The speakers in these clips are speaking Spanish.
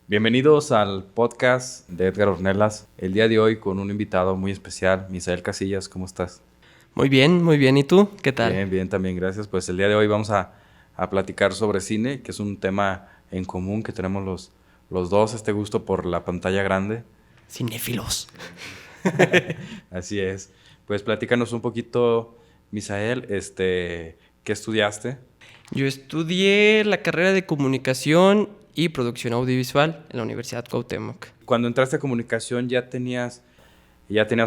Bienvenidos al podcast de Edgar Ornelas. El día de hoy con un invitado muy especial, Misael Casillas. ¿Cómo estás? Muy bien, muy bien. ¿Y tú? ¿Qué tal? Bien, bien, también, gracias. Pues el día de hoy vamos a platicar sobre cine, que es un tema en común que tenemos los dos, este gusto por la pantalla grande. Cinéfilos. Así es. Pues platícanos un poquito, Misael, ¿qué estudiaste? Yo estudié la carrera de comunicación y producción audiovisual en la Universidad Cuauhtémoc. Cuando entraste a comunicación ya tenías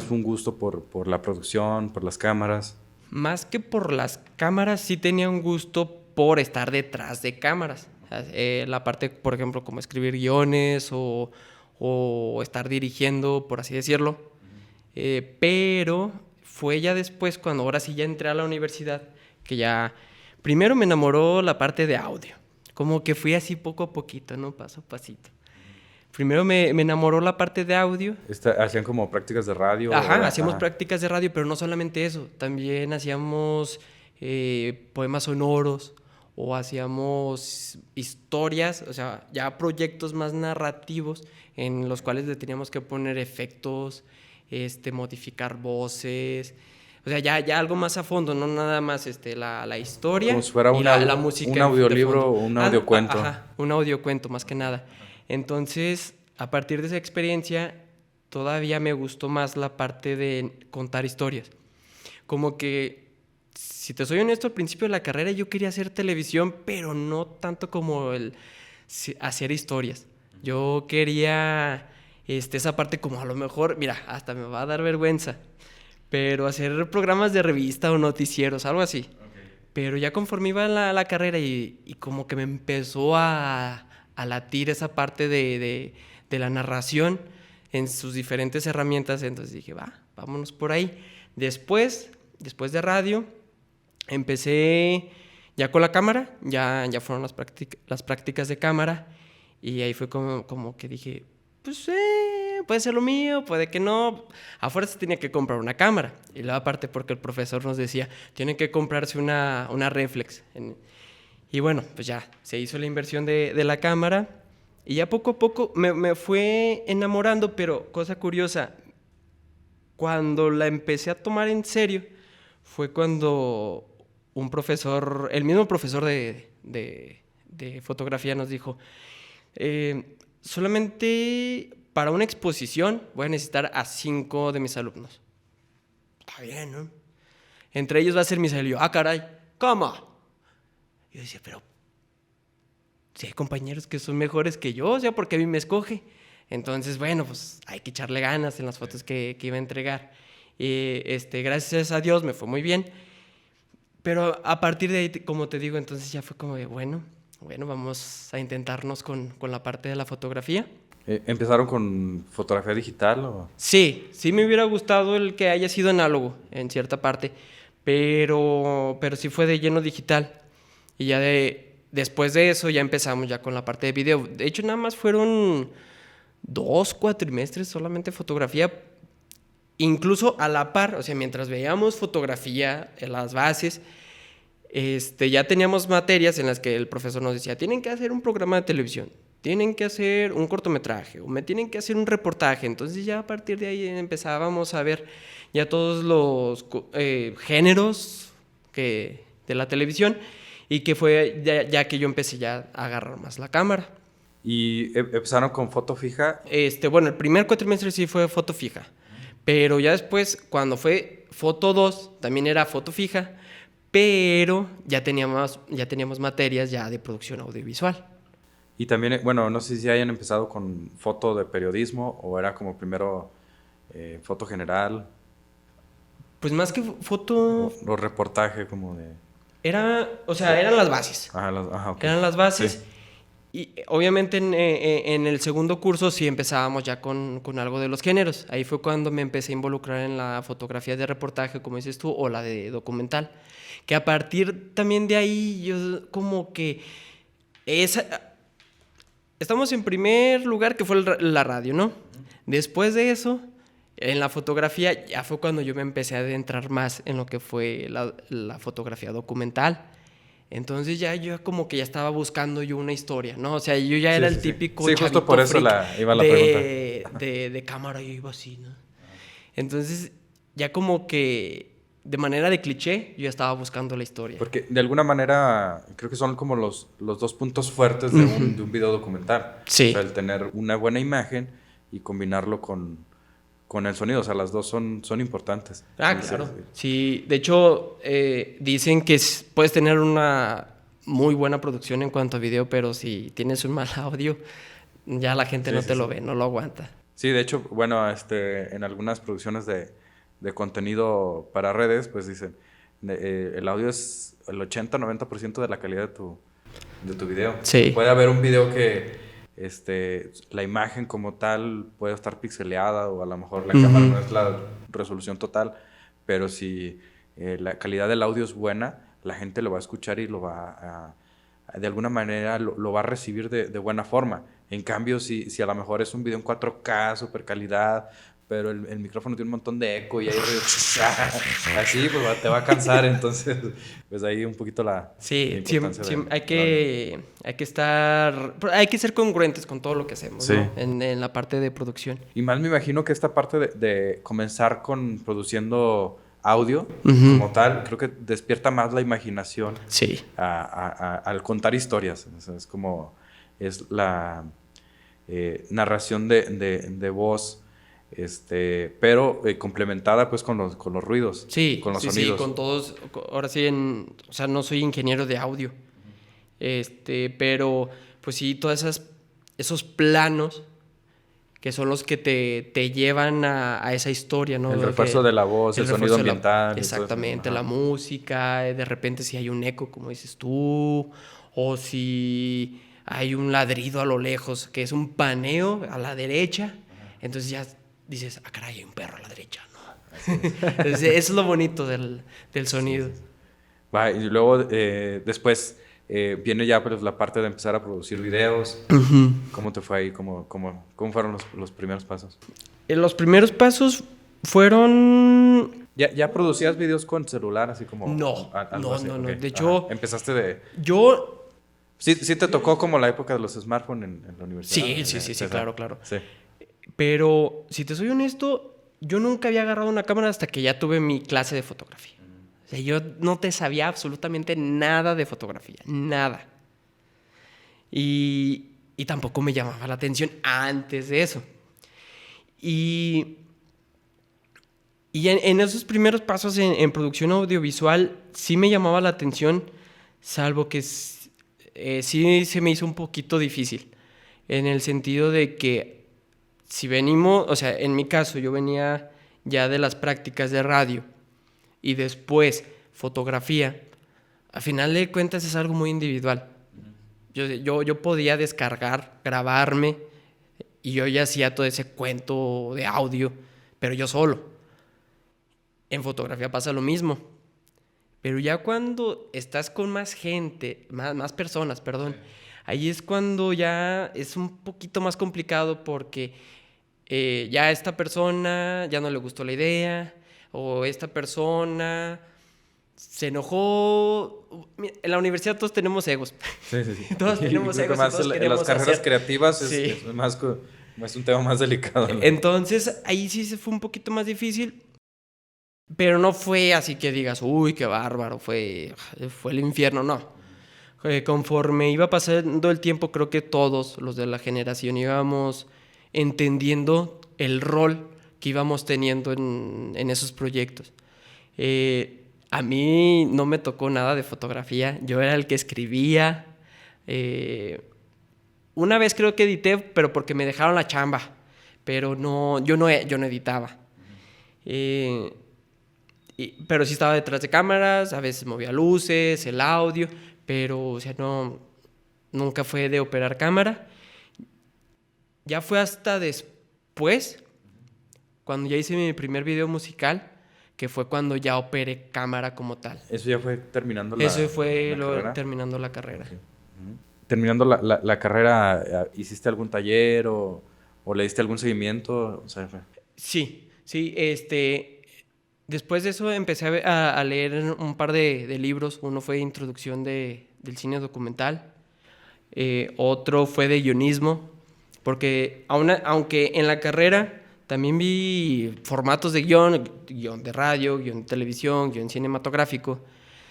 un gusto por la producción, por las cámaras. Más que por las cámaras, sí tenía un gusto por estar detrás de cámaras. La parte, por ejemplo, como escribir guiones o estar dirigiendo, por así decirlo. Pero fue ya después, cuando ahora sí ya entré a la universidad, que ya primero me enamoró la parte de audio. Como que fui así poco a poquito, ¿no? Paso a pasito. Primero me enamoró la parte de audio. ¿Hacían como prácticas de radio? Ajá, hacíamos Ajá. prácticas de radio, pero no solamente eso. También hacíamos poemas sonoros o hacíamos historias, o sea, ya proyectos más narrativos en los cuales le teníamos que poner efectos, modificar voces. O sea, ya algo más a fondo, no nada más la historia Como si fuera y la un música de audiolibro fondo. o un audiocuento. Ajá, un audiocuento más que nada. Entonces, a partir de esa experiencia, todavía me gustó más la parte de contar historias. Como que, si te soy honesto, al principio de la carrera yo quería hacer televisión, pero no tanto como hacer historias. Yo quería esa parte como a lo mejor, mira, hasta me va a dar vergüenza, pero hacer programas de revista o noticieros, algo así. Okay. Pero ya conforme iba la carrera y como que me empezó a latir esa parte de la narración en sus diferentes herramientas, entonces dije, vámonos por ahí. Después de radio, empecé ya con la cámara, ya fueron las prácticas de cámara, y ahí fue como que dije, pues puede ser lo mío, puede que no. A fuerza tenía que comprar una cámara. Y luego aparte porque el profesor nos decía, tienen que comprarse una reflex. Y bueno, pues ya se hizo la inversión de la cámara. Y ya poco a poco me fue enamorando, pero cosa curiosa, cuando la empecé a tomar en serio, fue cuando un profesor, el mismo profesor de fotografía nos dijo, solamente para una exposición voy a necesitar a 5 de mis alumnos. Está bien, ¿no? Entre ellos va a ser Misael. Y yo, caray, ¿cómo? Y yo decía, pero si hay compañeros que son mejores que yo, o sea, ¿por qué a mí me escoge? Entonces, bueno, pues hay que echarle ganas en las fotos que iba a entregar. Y gracias a Dios me fue muy bien. Pero a partir de ahí, como te digo, entonces ya fue como de, bueno, vamos a intentarnos con la parte de la fotografía. ¿Empezaron con fotografía digital o...? Sí me hubiera gustado el que haya sido análogo en cierta parte, pero sí fue de lleno digital. Y ya después de eso ya empezamos ya con la parte de video. De hecho, nada más fueron 2 cuatrimestres solamente fotografía, incluso a la par, o sea, mientras veíamos fotografía en las bases, ya teníamos materias en las que el profesor nos decía, tienen que hacer un programa de televisión, tienen que hacer un cortometraje, o me tienen que hacer un reportaje. Entonces ya a partir de ahí empezábamos a ver ya todos los géneros de la televisión, y que fue ya que yo empecé ya a agarrar más la cámara. ¿Y empezaron con foto fija? Bueno, el primer cuatrimestre sí fue foto fija, pero ya después, cuando fue foto 2, también era foto fija, pero ya teníamos materias ya de producción audiovisual. Y también, bueno, no sé si hayan empezado con foto de periodismo o era como primero foto general. Pues más que foto, O reportaje como de... eran las bases. Ajá, ok. Eran las bases. Sí. Y obviamente en el segundo curso sí empezábamos ya con algo de los géneros. Ahí fue cuando me empecé a involucrar en la fotografía de reportaje, como dices tú, o la de documental. Que a partir también de ahí yo como que... Estamos en primer lugar, que fue la radio, ¿no? Después de eso, en la fotografía ya fue cuando yo me empecé a adentrar más en lo que fue la fotografía documental. Entonces ya yo como que ya estaba buscando yo una historia, ¿no? O sea, yo ya era el típico Sí, justo chavito por eso freak iba la pregunta. de cámara, yo iba así, ¿no? Entonces ya como que de manera de cliché yo ya estaba buscando la historia. Porque de alguna manera creo que son como los dos puntos fuertes de un video documental. Sí. O sea, el tener una buena imagen y combinarlo con el sonido. O sea, las dos son importantes. Ah, claro. Sí, de hecho, dicen que puedes tener una muy buena producción en cuanto a video, pero si tienes un mal audio, ya la gente no te lo ve, no lo aguanta. Sí, de hecho, bueno, en algunas producciones de contenido para redes, pues dicen, el audio es el 80-90% de la calidad de tu video. Sí. Puede haber un video que la imagen como tal puede estar pixeleada o a lo mejor la cámara no es la resolución total, pero si la calidad del audio es buena, la gente lo va a escuchar y lo va de alguna manera lo va a recibir de buena forma. En cambio, si a lo mejor es un video en 4K, super calidad, pero el micrófono tiene un montón de eco y hay ruido, así pues te va a cansar. Entonces, pues ahí un poquito la importancia hay que hay que ser congruentes con todo lo que hacemos, sí, ¿no? En la parte de producción. Y más me imagino que esta parte de comenzar produciendo audio como tal, creo que despierta más la imaginación. Sí. Al contar historias. O sea, es la narración de voz, pero complementada pues con los ruidos, sí, con los sí, sonidos. Sí, con todos. Ahora sí, o sea, no soy ingeniero de audio, pero pues sí, todos esos planos que son los que te llevan a esa historia, ¿no? El refuerzo de la voz, el sonido ambiental. Exactamente, la música, de repente si hay un eco, como dices tú, o si hay un ladrido a lo lejos, que es un paneo a la derecha, entonces ya dices, ah, caray, hay un perro a la derecha, ¿no? Entonces, eso es lo bonito del sonido. Sí. Va, y luego después viene ya pues, la parte de empezar a producir videos. ¿Cómo te fue ahí? ¿Cómo fueron los primeros pasos? Los primeros pasos fueron... ¿Ya producías videos con celular, así como...? No. Okay. De hecho... Empezaste de... Yo... ¿Sí te tocó como la época de los smartphones en la universidad? Sí, claro. Sí. Pero, si te soy honesto, yo nunca había agarrado una cámara hasta que ya tuve mi clase de fotografía. O sea, yo no te sabía absolutamente nada de fotografía, nada. Y tampoco me llamaba la atención antes de eso. Y en esos primeros pasos en producción audiovisual sí me llamaba la atención, salvo que sí se me hizo un poquito difícil. En el sentido de que si venimos, o sea, en mi caso yo venía ya de las prácticas de radio y después fotografía, a final de cuentas es algo muy individual. Yo podía descargar, grabarme y yo ya hacía todo ese cuento de audio, pero yo solo. En fotografía pasa lo mismo. Pero ya cuando estás con más gente, más personas, perdón, ahí es cuando ya es un poquito más complicado porque ya esta persona ya no le gustó la idea o esta persona se enojó. En la universidad todos tenemos egos. Sí. Todos tenemos egos. Más todos en las carreras hacer. creativas Sí. es un tema más delicado, ¿no? Entonces ahí sí se fue un poquito más difícil. Pero no fue así que digas, uy, qué bárbaro, fue el infierno, no. Conforme iba pasando el tiempo, creo que todos los de la generación íbamos entendiendo el rol que íbamos teniendo en esos proyectos. A mí no me tocó nada de fotografía, yo era el que escribía. Una vez creo que edité, pero porque me dejaron la chamba, pero yo no editaba. Pero sí estaba detrás de cámaras, a veces movía luces, el audio, pero o sea, nunca fue de operar cámara. Ya fue hasta después, cuando ya hice mi primer video musical, que fue cuando ya operé cámara como tal. Eso ya fue terminando terminando la carrera. Okay. Terminando la carrera, ¿hiciste algún taller o le diste algún seguimiento? O sea, Sí, Después de eso empecé a leer un par de libros. Uno fue Introducción del cine documental. Otro fue de guionismo. Porque aunque en la carrera también vi formatos de guión de radio, guión de televisión, guión cinematográfico,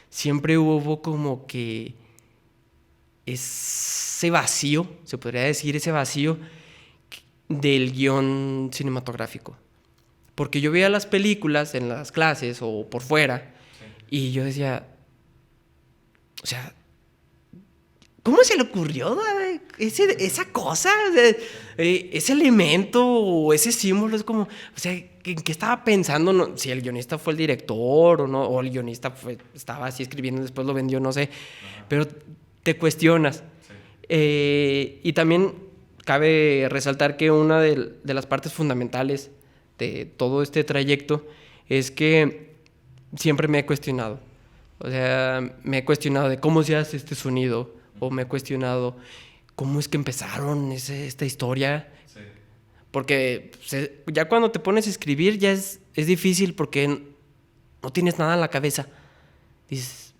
siempre hubo como que ese vacío, se podría decir, ese vacío del guión cinematográfico. Porque yo veía las películas en las clases o por fuera, y yo decía, o sea, ¿cómo se le ocurrió esa cosa? O sea, ese elemento o ese símbolo es como, o sea, ¿en qué estaba pensando? No, si el guionista fue el director o no, o el guionista estaba así escribiendo y después lo vendió, no sé. Ajá. Pero te cuestionas. Sí. Y también cabe resaltar que una de las partes fundamentales de todo este trayecto es que siempre me he cuestionado. O sea, me he cuestionado de cómo se hace este sonido, o me he cuestionado cómo es que empezaron esta historia. Sí. Porque ya cuando te pones a escribir ya es difícil porque no tienes nada en la cabeza. Dices,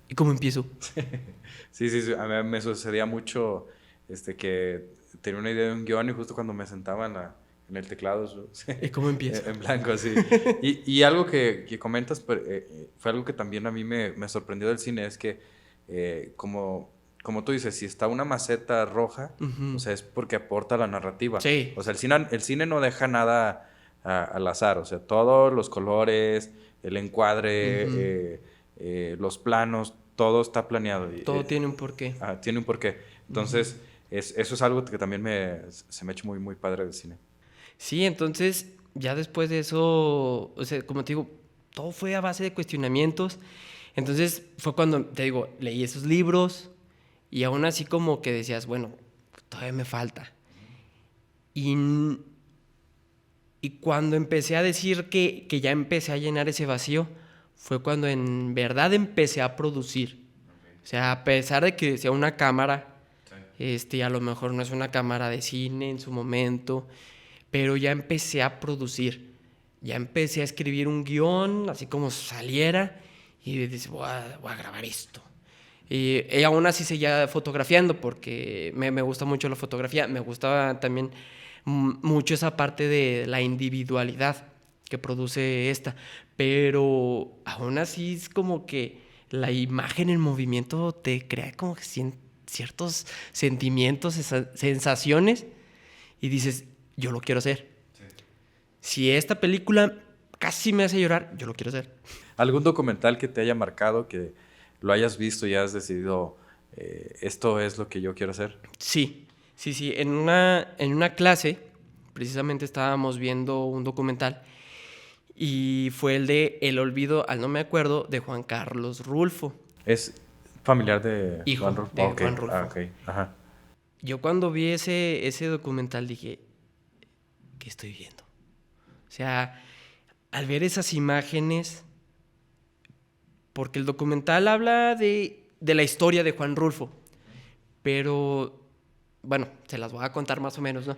¿y cómo empiezo? Sí. A mí me sucedía mucho que tenía una idea de un guión y justo cuando me sentaba en el teclado... ¿Y cómo empiezo? En blanco, sí. y algo que comentas fue algo que también a mí me sorprendió del cine, es que como tú dices, si está una maceta roja, uh-huh, o sea, es porque aporta la narrativa. Sí. O sea, el cine no deja nada al azar, o sea, todos los colores, el encuadre, uh-huh, los planos, todo está planeado. Todo tiene un porqué. Tiene un porqué. Entonces, uh-huh, eso es algo que también se me ha hecho muy, muy padre del cine. Sí, entonces, ya después de eso, o sea, como te digo, todo fue a base de cuestionamientos. Entonces, fue cuando, te digo, leí esos libros y aún así como que decías, bueno, todavía me falta. Y cuando empecé a decir que ya empecé a llenar ese vacío, fue cuando en verdad empecé a producir. Okay. O sea, a pesar de que sea una cámara, sí, a lo mejor no es una cámara de cine en su momento, pero ya empecé a producir. Ya empecé a escribir un guión, así como saliera, y dices, voy a grabar esto. Y aún así seguía fotografiando porque me gusta mucho la fotografía. Me gustaba también mucho esa parte de la individualidad que produce esta. Pero aún así es como que la imagen en movimiento te crea como que ciertos sentimientos, sensaciones. Y dices, yo lo quiero hacer. Sí. Si esta película casi me hace llorar, yo lo quiero hacer. ¿Algún documental que te haya marcado, que lo hayas visto y has decidido, esto es lo que yo quiero hacer? Sí. En una clase, precisamente estábamos viendo un documental y fue el de El olvido, no me acuerdo, de Juan Carlos Rulfo. ¿Es familiar de Hijo Juan Rulfo? De okay. Juan Rulfo. Okay. Ajá. Yo cuando vi ese documental dije, ¿qué estoy viendo? O sea, al ver esas imágenes, porque el documental habla de la historia de Juan Rulfo, pero, bueno, se las voy a contar más o menos, ¿no?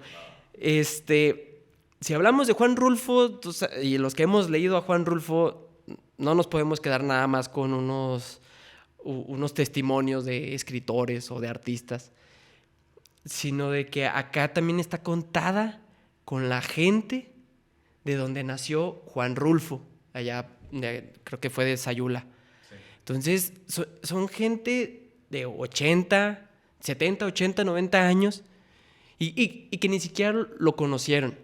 Si hablamos de Juan Rulfo, y los que hemos leído a Juan Rulfo, no nos podemos quedar nada más con unos testimonios de escritores o de artistas, sino de que acá también está contada con la gente de donde nació Juan Rulfo, allá creo que fue de Sayula. Sí. Entonces, son gente de 80, 70, 80, 90 años y que ni siquiera lo conocieron,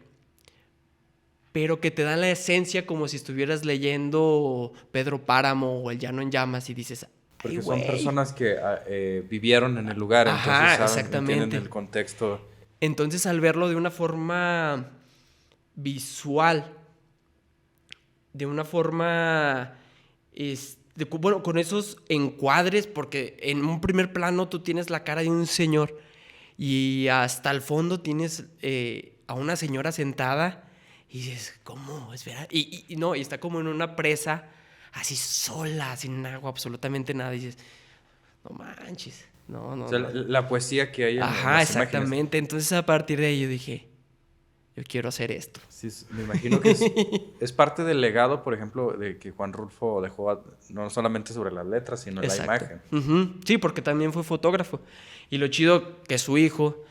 pero que te dan la esencia como si estuvieras leyendo Pedro Páramo o El Llano en Llamas y dices... Porque son personas que vivieron en el lugar, entonces entienden el contexto. Entonces, al verlo de una forma visual, de una forma, bueno, con esos encuadres, porque en un primer plano tú tienes la cara de un señor y hasta el fondo tienes a una señora sentada y dices, ¿cómo? ¿Es verdad? Y está como en una presa, así sola, sin agua, absolutamente nada. Y dices, no manches, no. O sea, la poesía que hay en las exactamente. Imágenes. Entonces, a partir de ahí yo dije, yo quiero hacer esto. Sí, me imagino que es parte del legado, por ejemplo, de que Juan Rulfo dejó no solamente sobre las letras, sino en la imagen. Sí, porque también fue fotógrafo. Y lo chido que su hijo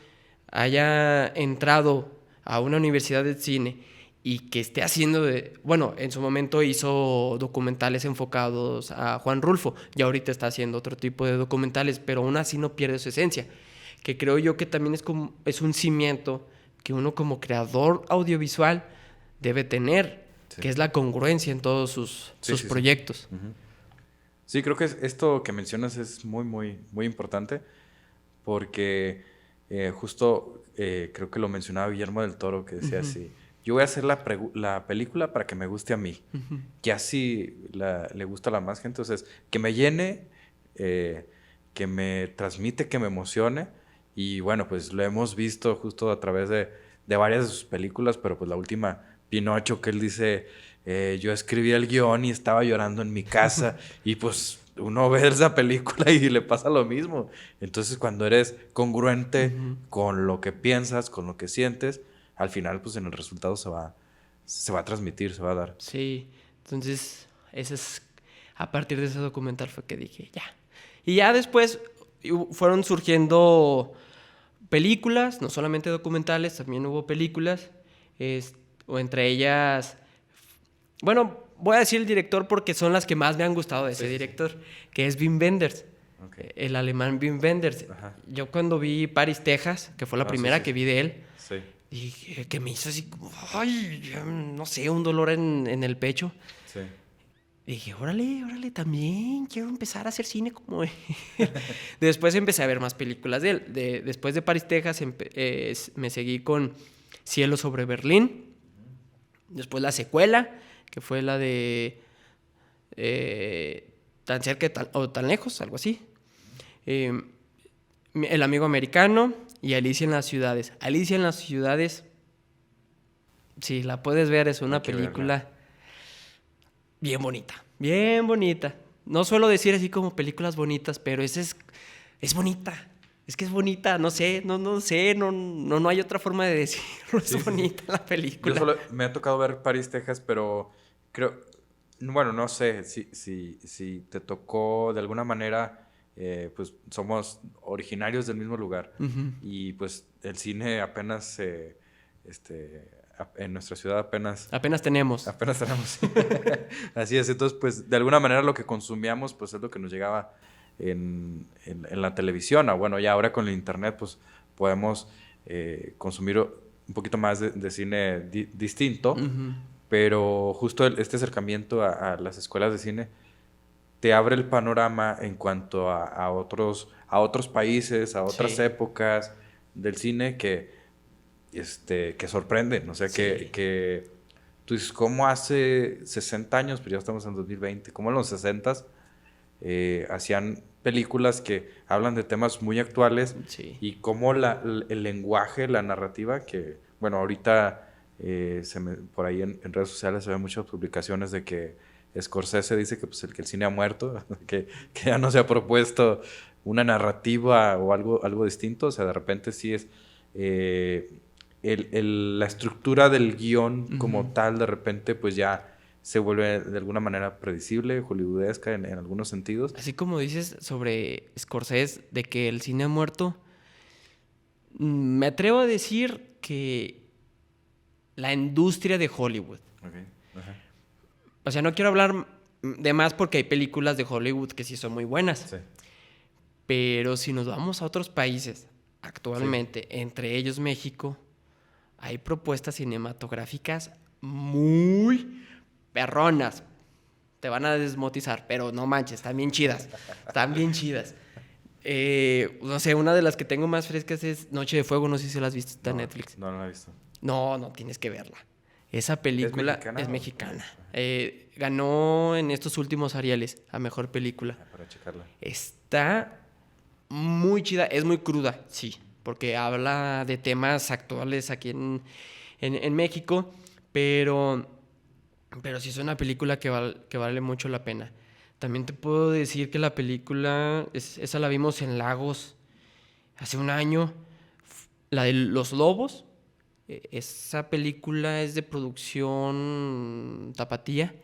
haya entrado a una universidad de cine y que esté haciendo bueno, en su momento hizo documentales enfocados a Juan Rulfo y ahorita está haciendo otro tipo de documentales, pero aún así no pierde su esencia, que creo yo que también es un cimiento que uno como creador audiovisual debe tener, sí, que es la congruencia en todos sus proyectos. Sí. Sí, creo que esto que mencionas es muy, muy, muy importante porque justo creo que lo mencionaba Guillermo del Toro, que decía así: yo voy a hacer la película para que me guste a mí, que así le gusta a la más gente, entonces que me llene, que me transmite, que me emocione. Y bueno, pues lo hemos visto justo a través de varias de sus películas, pero pues la última, Pinocho, que él dice, yo escribí el guión y estaba llorando en mi casa y pues uno ve esa película y le pasa lo mismo. Entonces cuando eres congruente con lo que piensas, con lo que sientes, al final pues en el resultado se va a transmitir, se va a dar. Sí, entonces a partir de ese documental fue que dije, ya. Y ya después fueron surgiendo películas, no solamente documentales, también hubo películas, o entre ellas, bueno, voy a decir el director porque son las que más me han gustado de ese director, que es Wim Wenders, el alemán Wim Wenders. Ajá. Yo cuando vi Paris, Texas, que fue la primera que vi de él, dije que me hizo así como, ay, no sé, un dolor en el pecho. Sí. Dije, órale, también quiero empezar a hacer cine como él. Después empecé a ver más películas de él. Después de Paris, Texas, me seguí con Cielo sobre Berlín. Después la secuela, que fue la de Tan cerca o tan lejos, algo así. El amigo americano y Alicia en las ciudades. Alicia en las ciudades, si la puedes ver, es una película bien bonita. No suelo decir así como películas bonitas, pero esa es bonita. Es que es bonita, no sé, no hay otra forma de decirlo. Es bonita la película. Yo solo me ha tocado ver Paris, Texas, pero creo, bueno, no sé si te tocó de alguna manera, pues somos originarios del mismo lugar y pues el cine apenas en nuestra ciudad apenas tenemos. Así es, entonces pues de alguna manera lo que consumíamos pues es lo que nos llegaba en la televisión. Bueno, ya ahora con el internet pues podemos consumir un poquito más de cine distinto, pero justo este acercamiento a las escuelas de cine te abre el panorama en cuanto a otros países, a otras épocas del cine que sorprenden. O sea, que tú dices, ¿cómo hace 60 años, pero ya estamos en 2020, cómo en los 60s hacían películas que hablan de temas muy actuales y cómo el lenguaje, la narrativa, que, bueno, ahorita por ahí en redes sociales se ven muchas publicaciones de que Scorsese dice que, pues, que el cine ha muerto, que ya no se ha propuesto una narrativa o algo distinto. O sea, de repente sí es... la estructura del guión como tal, de repente, pues ya se vuelve de alguna manera predecible, hollywoodesca en algunos sentidos. Así como dices sobre Scorsese, de que el cine ha muerto, me atrevo a decir que la industria de Hollywood. O sea, no quiero hablar de más porque hay películas de Hollywood que sí son muy buenas. Sí. Pero si nos vamos a otros países, actualmente, entre ellos México, hay propuestas cinematográficas muy perronas. Te van a desmotizar, pero no manches, están bien chidas. No sé, una de las que tengo más frescas es Noche de Fuego, no sé si la has visto, está en Netflix. No la he visto. No, tienes que verla. Esa película es mexicana. Ganó en estos últimos Arieles a Mejor Película. Para checarla. Está muy chida, es muy cruda, sí, porque habla de temas actuales aquí en México, pero sí es una película que vale mucho la pena. También te puedo decir que la película, esa la vimos en Lagos hace un año, la de Los Lobos, Esa película es de producción tapatía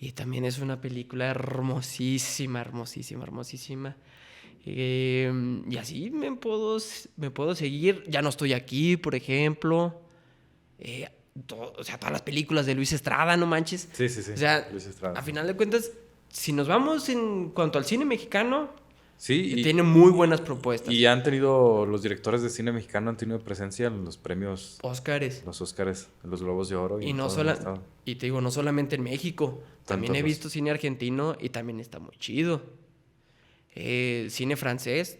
y también es una película hermosísima, hermosísima, hermosísima. Y así me puedo seguir. Ya no estoy aquí, por ejemplo. Eh, o sea, todas las películas de Luis Estrada, no manches. Sí, sí, sí. O sea, Luis Estrada, a sí. final de cuentas, si nos vamos en cuanto al cine mexicano, Sí, tiene muy buenas propuestas. y han tenido, los directores de cine mexicano han tenido presencia en los premios, Óscares. los Óscares, en los Globos de Oro y Y en no todo han sola, estado. y te digo, no solamente en México, también Tantos he los... visto cine argentino y también está muy chido. Cine francés,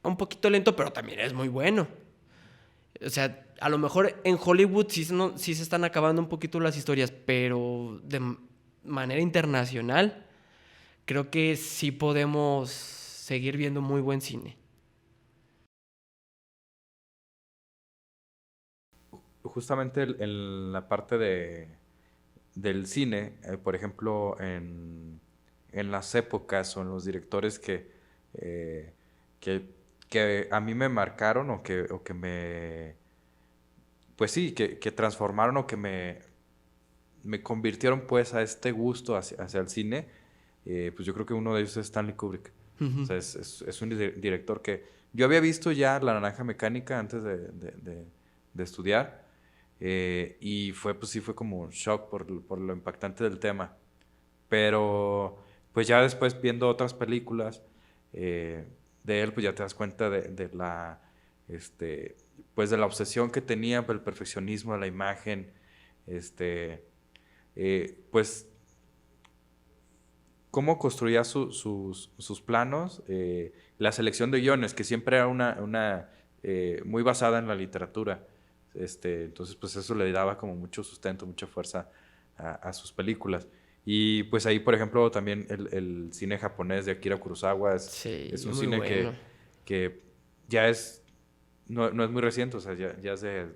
un poquito lento, pero también es muy bueno. O sea, a lo mejor en Hollywood sí se están acabando un poquito las historias, pero de manera internacional creo que sí podemos seguir viendo muy buen cine. Justamente en la parte del cine, por ejemplo, en las épocas o en los directores eh, que, que a mí me marcaron o que me, pues sí, que transformaron o que me convirtieron pues a este gusto hacia el cine, pues yo creo que uno de ellos es Stanley Kubrick. O Ujú. sea, es un director que yo había visto ya La Naranja Mecánica antes de estudiar, y pues sí fue como un shock por lo impactante del tema. Pero pues ya después viendo otras películas eh, de él, pues ya te das cuenta este, pues de la obsesión que tenía por el perfeccionismo de la imagen, este, pues cómo construía sus planos, la selección de guiones, que siempre era una muy basada en la literatura. Entonces, pues eso le daba como mucho sustento, mucha fuerza a sus películas. Y pues ahí, por ejemplo, también el cine japonés de Akira Kurosawa Sí, es un muy cine bueno. que ya no es muy reciente, o sea, ya es de,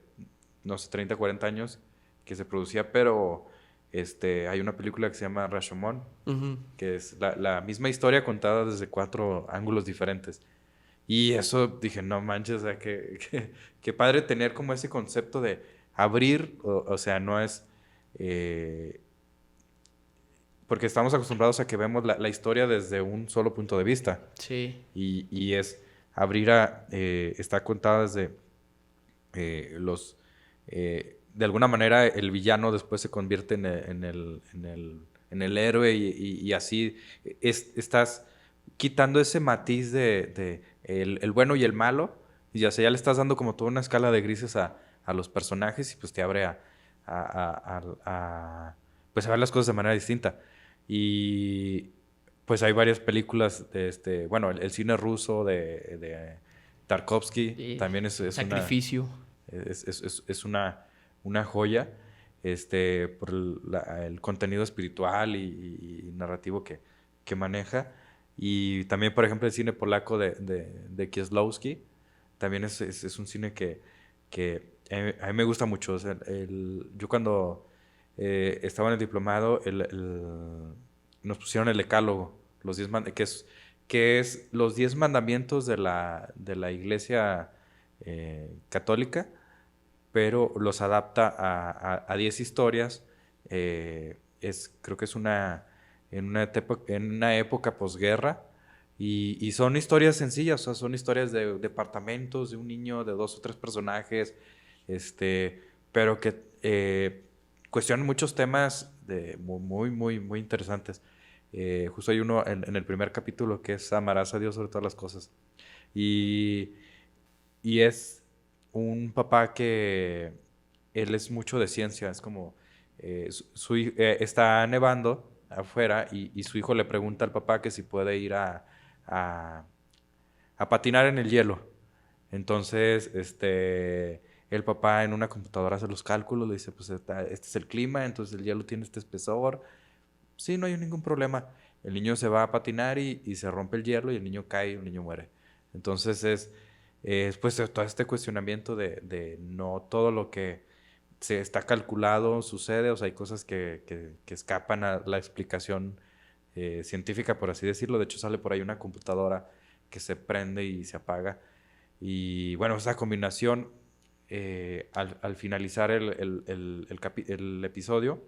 no sé, 30, 40 años que se producía, pero hay una película que se llama Rashomon, Ujú. que es la misma historia contada desde 4 ángulos diferentes. Y eso dije, no manches, o sea, que padre tener como ese concepto de abrir, o sea, no es... porque estamos acostumbrados a que vemos la historia desde un solo punto de vista. Sí. Y es abrir está contada desde los... de alguna manera el villano después se convierte en el héroe y así estás quitando ese matiz de el bueno y el malo y ya, sea, ya le estás dando como toda una escala de grises a los personajes y pues te abre pues a ver las cosas de manera distinta. Y pues hay varias películas de bueno, el cine ruso de Tarkovsky Sí. también es una Sacrificio. es una joya por el contenido espiritual y narrativo que maneja. Y también, por ejemplo, el cine polaco de Kieslowski, también es un cine que a mí me gusta mucho. O sea, yo cuando estaba en el diplomado, nos pusieron el decálogo, los 10 que es los 10 mandamientos de la Iglesia católica, pero los adapta a 10 historias. Creo que es en una época posguerra. Y son historias sencillas, o sea, son historias de departamentos, de un niño, de 2 o 3 personajes, pero que cuestionan muchos temas muy, muy, muy interesantes. Justo hay uno en el primer capítulo que es amarás a Dios sobre todas las cosas. Y, y es un papá que él es mucho de ciencia, es como está nevando afuera y su hijo le pregunta al papá que si puede ir a, a patinar en el hielo. Entonces, el papá en una computadora hace los cálculos, le dice, pues este es el clima, entonces el hielo tiene este espesor. Sí, no hay ningún problema. El niño se va a patinar y se rompe el hielo y el niño cae y el niño muere. Entonces es pues todo este cuestionamiento de no todo lo que se está calculado sucede, o sea, hay cosas que escapan a la explicación científica, por así decirlo. De hecho, sale por ahí una computadora que se prende y se apaga. Y bueno, esa combinación al finalizar el episodio,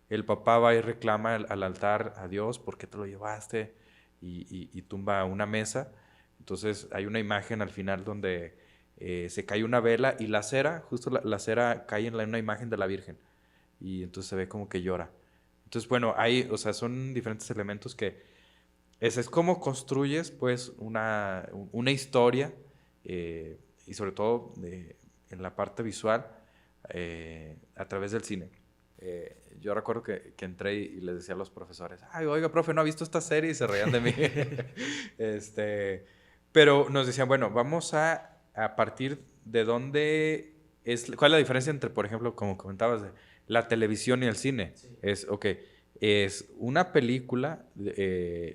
el papá va y reclama al altar a Dios, ¿por qué te lo llevaste? Y tumba una mesa. Entonces hay una imagen al final donde se cae una vela y la cera, justo la cera cae en una imagen de la Virgen. Y entonces se ve como que llora. Entonces, bueno, o sea, son diferentes elementos que... Ese es cómo construyes, pues, una historia, y sobre todo en la parte visual, a través del cine. Yo recuerdo que entré y les decía a los profesores, ay, oiga, profe, ¿no ha visto esta serie? Y se reían de mí. Pero nos decían, bueno, vamos a partir de dónde ¿cuál es la diferencia entre, por ejemplo, como comentabas, de la televisión y el cine? Sí. Es una película,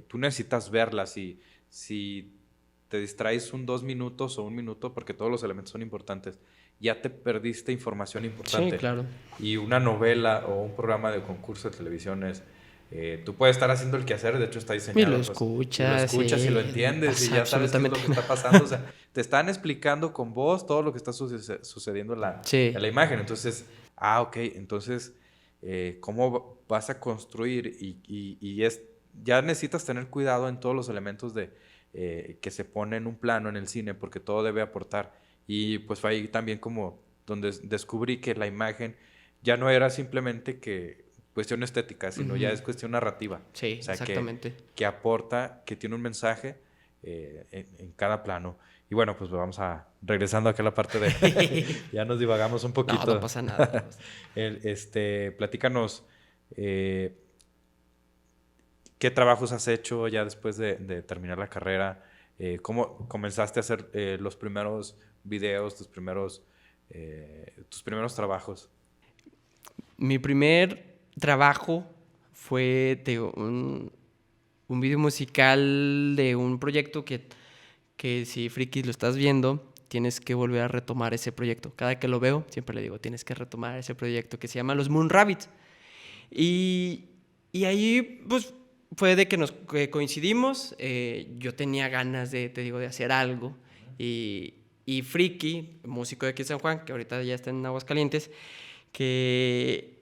tú necesitas verla. Si te distraes 2 minutos o 1 minuto, porque todos los elementos son importantes, ya te perdiste información importante. Sí, claro. Y una novela o un programa de concurso de televisión tú puedes estar haciendo el quehacer, de hecho está diseñado. Y lo escuchas. Y lo entiendes y ya sabes qué es lo que está pasando. O sea, te están explicando con voz todo lo que está sucediendo en la imagen. Entonces, ok, entonces, ¿cómo vas a construir? Ya necesitas tener cuidado en todos los elementos que se pone en un plano en el cine, porque todo debe aportar. Y pues fue ahí también como donde descubrí que la imagen ya no era simplemente cuestión estética, sino ya es cuestión narrativa. Sí, o sea, exactamente. Que aporta, que tiene un mensaje en cada plano. Y bueno, pues vamos regresando acá a la parte de... ya nos divagamos un poquito. No pasa nada. Platícanos, ¿qué trabajos has hecho ya después de terminar la carrera? ¿Cómo comenzaste a hacer los primeros videos, tus primeros trabajos? Mi primer trabajo fue de un video musical de un proyecto que si Friki lo estás viendo, tienes que volver a retomar ese proyecto. Cada que lo veo, siempre le digo, tienes que retomar ese proyecto que se llama Los Moon Rabbits. Y ahí, pues, fue de que coincidimos. Yo tenía ganas de hacer algo. Y Friki, músico de aquí de San Juan, que ahorita ya está en Aguascalientes, que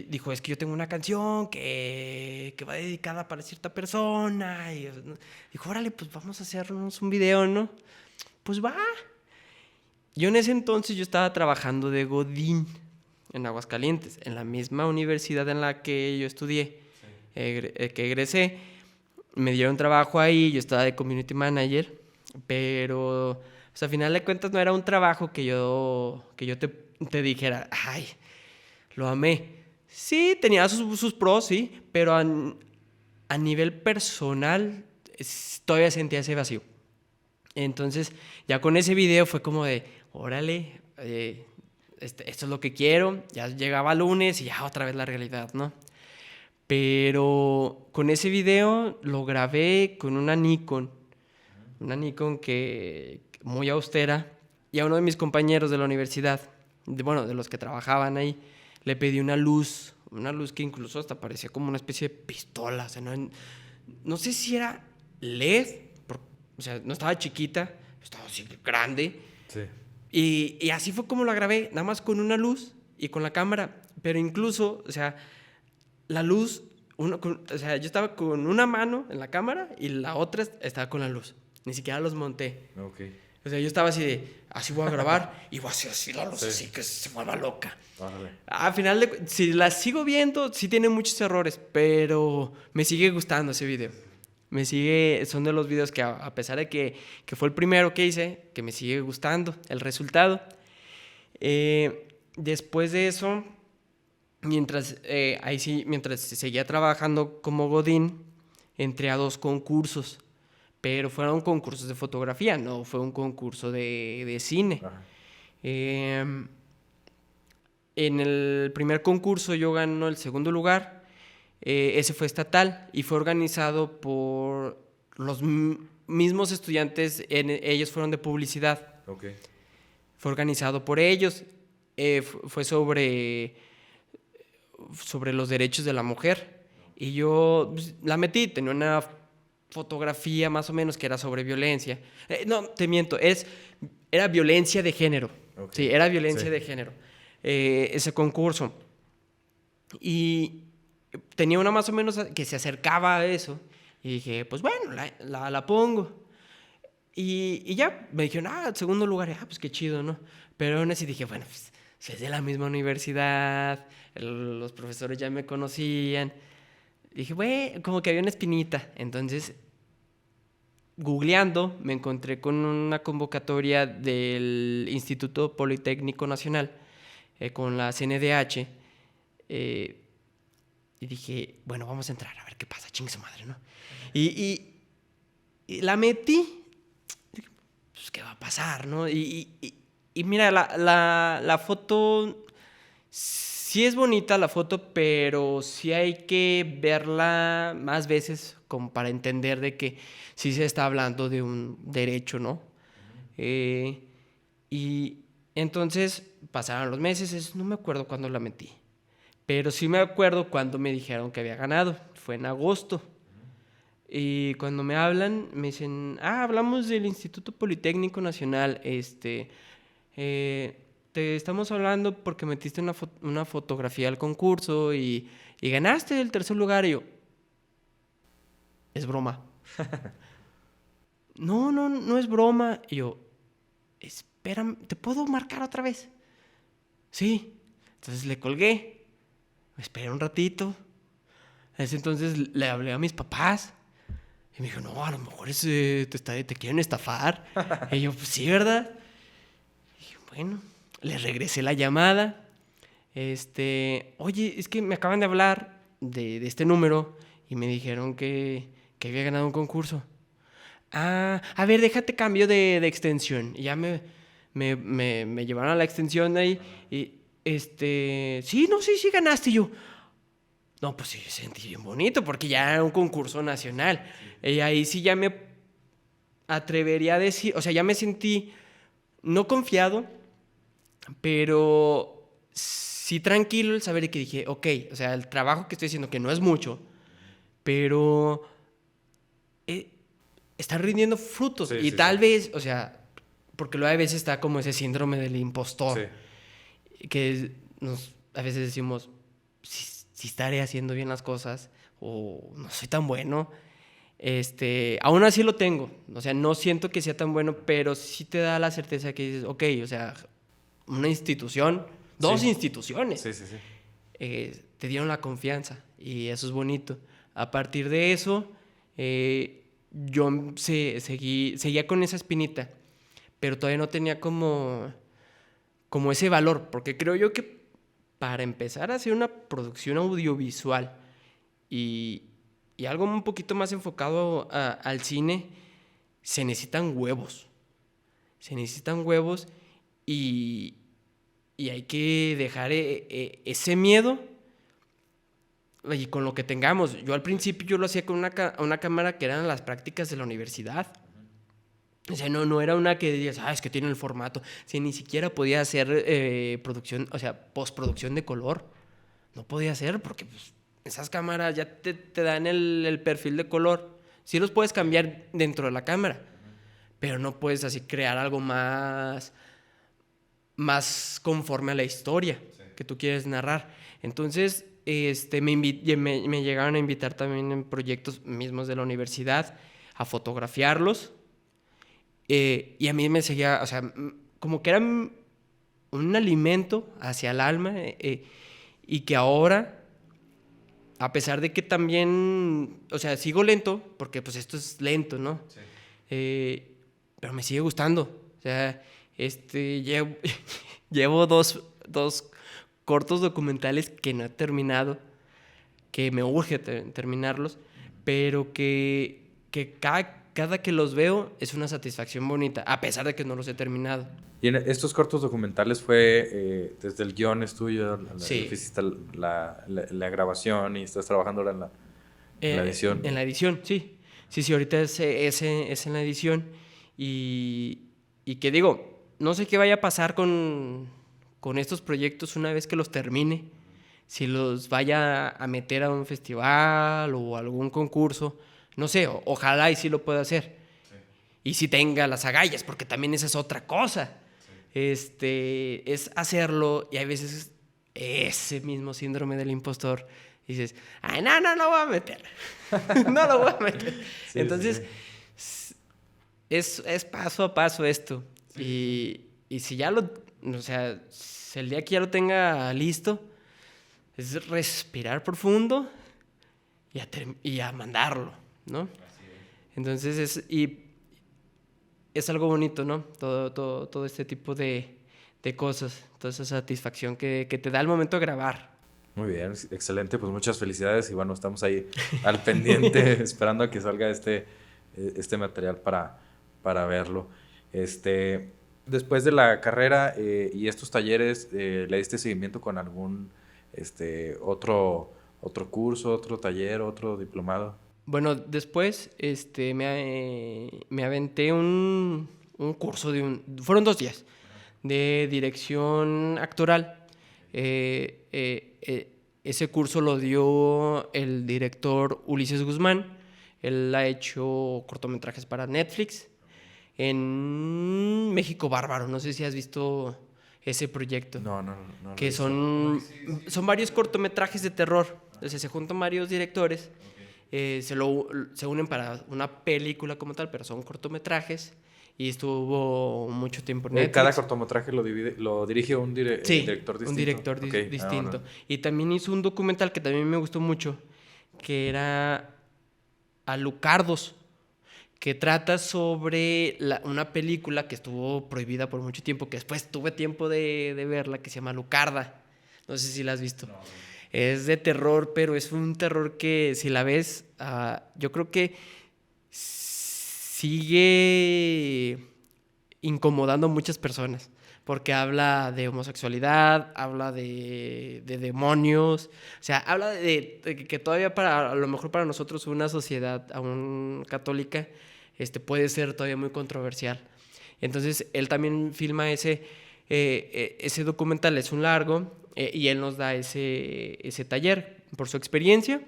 dijo, es que yo tengo una canción que va dedicada para cierta persona. Y dijo, órale, pues vamos a hacernos un video, ¿no? Pues va. Yo en ese entonces yo estaba trabajando de godín en Aguascalientes, en la misma universidad en la que yo estudié, que egresé. Me dieron trabajo ahí, yo estaba de community manager, pero pues, al final de cuentas no era un trabajo que yo te dijera, ay, lo amé. Sí, tenía sus pros, sí, pero a nivel personal todavía sentía ese vacío. Entonces, ya con ese video fue como de, órale, esto es lo que quiero. Ya llegaba lunes y ya otra vez la realidad, ¿no? Pero con ese video lo grabé con una Nikon que muy austera, y a uno de mis compañeros de la universidad, de los que trabajaban ahí, le pedí una luz que incluso hasta parecía como una especie de pistola. O sea, no sé si era LED, o sea, no estaba chiquita, estaba así grande. Sí. Y así fue como la grabé, nada más con una luz y con la cámara. Pero incluso, o sea, la luz, o sea, yo estaba con una mano en la cámara y la otra estaba con la luz. Ni siquiera los monté. Okay. O sea, yo estaba así voy a grabar y voy a hacer así la luz, así que se vuelva loca. Vale. Al final, si la sigo viendo, sí tiene muchos errores, pero me sigue gustando ese video. Son de los videos que a pesar de que fue el primero que hice, que me sigue gustando el resultado. Después de eso, mientras seguía trabajando como godín, entré a 2 concursos. Pero fueron concursos de fotografía, no fue un concurso de cine. En el primer concurso yo gano el segundo lugar. Ese fue estatal y fue organizado por los mismos estudiantes. Ellos fueron de publicidad. Okay. Fue organizado por ellos. Fue sobre los derechos de la mujer. Y yo la metí, tenía una fotografía más o menos que era sobre violencia. No, te miento, era violencia de género. Okay. Sí, era violencia de género. Ese concurso. Y tenía una más o menos que se acercaba a eso. Y dije, pues bueno, la pongo. Y ya me dijeron, segundo lugar. Pues qué chido, ¿no? Pero aún así dije, bueno, pues si es de la misma universidad, los profesores ya me conocían. Dije, bueno, como que había una espinita. Entonces, googleando, me encontré con una convocatoria del Instituto Politécnico Nacional, con la CNDH. Y dije, bueno, vamos a entrar, a ver qué pasa, chingue su madre, ¿no? Y la metí. Dije, pues, ¿qué va a pasar, no? Y mira, la foto, sí es bonita la foto, pero sí hay que verla más veces como para entender de que sí se está hablando de un derecho, ¿no? Y entonces pasaron los meses, no me acuerdo cuándo la metí, pero sí me acuerdo cuando me dijeron que había ganado, fue en agosto. Y cuando me hablan, me dicen, hablamos del Instituto Politécnico Nacional, te estamos hablando porque metiste una fotografía al concurso y ganaste el tercer lugar. Y yo, es broma. No es broma. Y yo, espérame, ¿te puedo marcar otra vez? Sí. Entonces le colgué, me esperé un ratito. En ese entonces le hablé a mis papás. Y me dijo, no, a lo mejor te quieren estafar. Y yo, pues sí, ¿verdad? Y dije, bueno, le regresé la llamada. Oye, es que me acaban de hablar de este número y me dijeron que había ganado un concurso. A ver, déjate cambio de extensión. Y ya me llevaron a la extensión de ahí y sí ganaste. Y yo, no, pues sí, sentí bien bonito porque ya era un concurso nacional. Y ahí sí ya me atrevería a decir, o sea, ya me sentí no confiado, pero sí tranquilo el saber que dije, ok, o sea, el trabajo que estoy haciendo, que no es mucho, pero está rindiendo frutos. Sí, y sí, tal sí. vez, o sea, porque luego a veces está como ese síndrome del impostor, que a veces decimos, si estaré haciendo bien las cosas o no soy tan bueno. Aún así lo tengo, o sea, no siento que sea tan bueno, pero sí te da la certeza que dices, ok, o sea, una institución, dos instituciones, te dieron la confianza y eso es bonito. A partir de eso, yo seguía con esa espinita, pero todavía no tenía como ese valor, porque creo yo que para empezar a hacer una producción audiovisual y algo un poquito más enfocado al cine, se necesitan huevos. Se necesitan huevos y hay que dejar ese miedo y con lo que tengamos. Yo al principio yo lo hacía con una cámara que eran las prácticas de la universidad. O sea, no era una que digas, es que tiene el formato. Si ni siquiera podía hacer producción, o sea, postproducción de color. No podía hacer porque pues, esas cámaras ya te dan el perfil de color. Sí los puedes cambiar dentro de la cámara, pero no puedes así crear algo más conforme a la historia que tú quieres narrar. Entonces, me llegaron a invitar también en proyectos mismos de la universidad a fotografiarlos. Y a mí me seguía, o sea, como que era un alimento hacia el alma y que ahora, a pesar de que también, o sea, sigo lento, porque pues esto es lento, ¿no? Sí. Pero me sigue gustando. O sea, llevo dos cortos documentales que no he terminado, que me urge terminarlos, pero que cada que los veo es una satisfacción bonita, a pesar de que no los he terminado. Y en estos cortos documentales fue desde el guión es tuyo, hiciste la grabación y estás trabajando ahora en la edición. En la edición, sí. Sí, ahorita es en la edición. Y que digo, no sé qué vaya a pasar con estos proyectos una vez que los termine. Si los vaya a meter a un festival o algún concurso. No sé, ojalá y sí lo pueda hacer. Sí. Y si tenga las agallas, porque también esa es otra cosa. Sí. es hacerlo y hay veces ese mismo síndrome del impostor. Dices, ay, no voy a meter. No lo voy a meter. Sí, Entonces, sí. es paso a paso esto. Y si ya o sea, si el día que ya lo tenga listo, es respirar profundo y a mandarlo, ¿no? Entonces es algo bonito, ¿no? Todo este tipo de cosas, toda esa satisfacción que te da el momento de grabar. Muy bien, excelente, pues muchas felicidades y bueno, estamos ahí al pendiente esperando a que salga este material para verlo. Después de la carrera y estos talleres, ¿le diste seguimiento con algún otro curso, otro taller, otro diplomado? Bueno, después me aventé un curso fueron 2 días de dirección actoral. Ese curso lo dio el director Ulises Guzmán. Él ha hecho cortometrajes para Netflix. En México Bárbaro, no sé si has visto ese proyecto. No lo he Que visto. son varios cortometrajes de terror. Entonces se juntan varios directores, se unen para una película como tal, pero son cortometrajes. Y estuvo mucho tiempo en Netflix. Cada cortometraje lo dirige un Sí, director distinto. un director Okay. distinto. No. Y también hizo un documental que también me gustó mucho, que era Alucardos, que trata sobre una película que estuvo prohibida por mucho tiempo, que después tuve tiempo de verla, que se llama Alucarda. No sé si la has visto. No. Es de terror, pero es un terror que si la ves, yo creo que sigue incomodando a muchas personas, porque habla de homosexualidad, habla de demonios, o sea, habla de que todavía a lo mejor para nosotros una sociedad aún católica puede ser todavía muy controversial. Entonces él también filma ese documental, es un largo, y él nos da ese taller por su experiencia.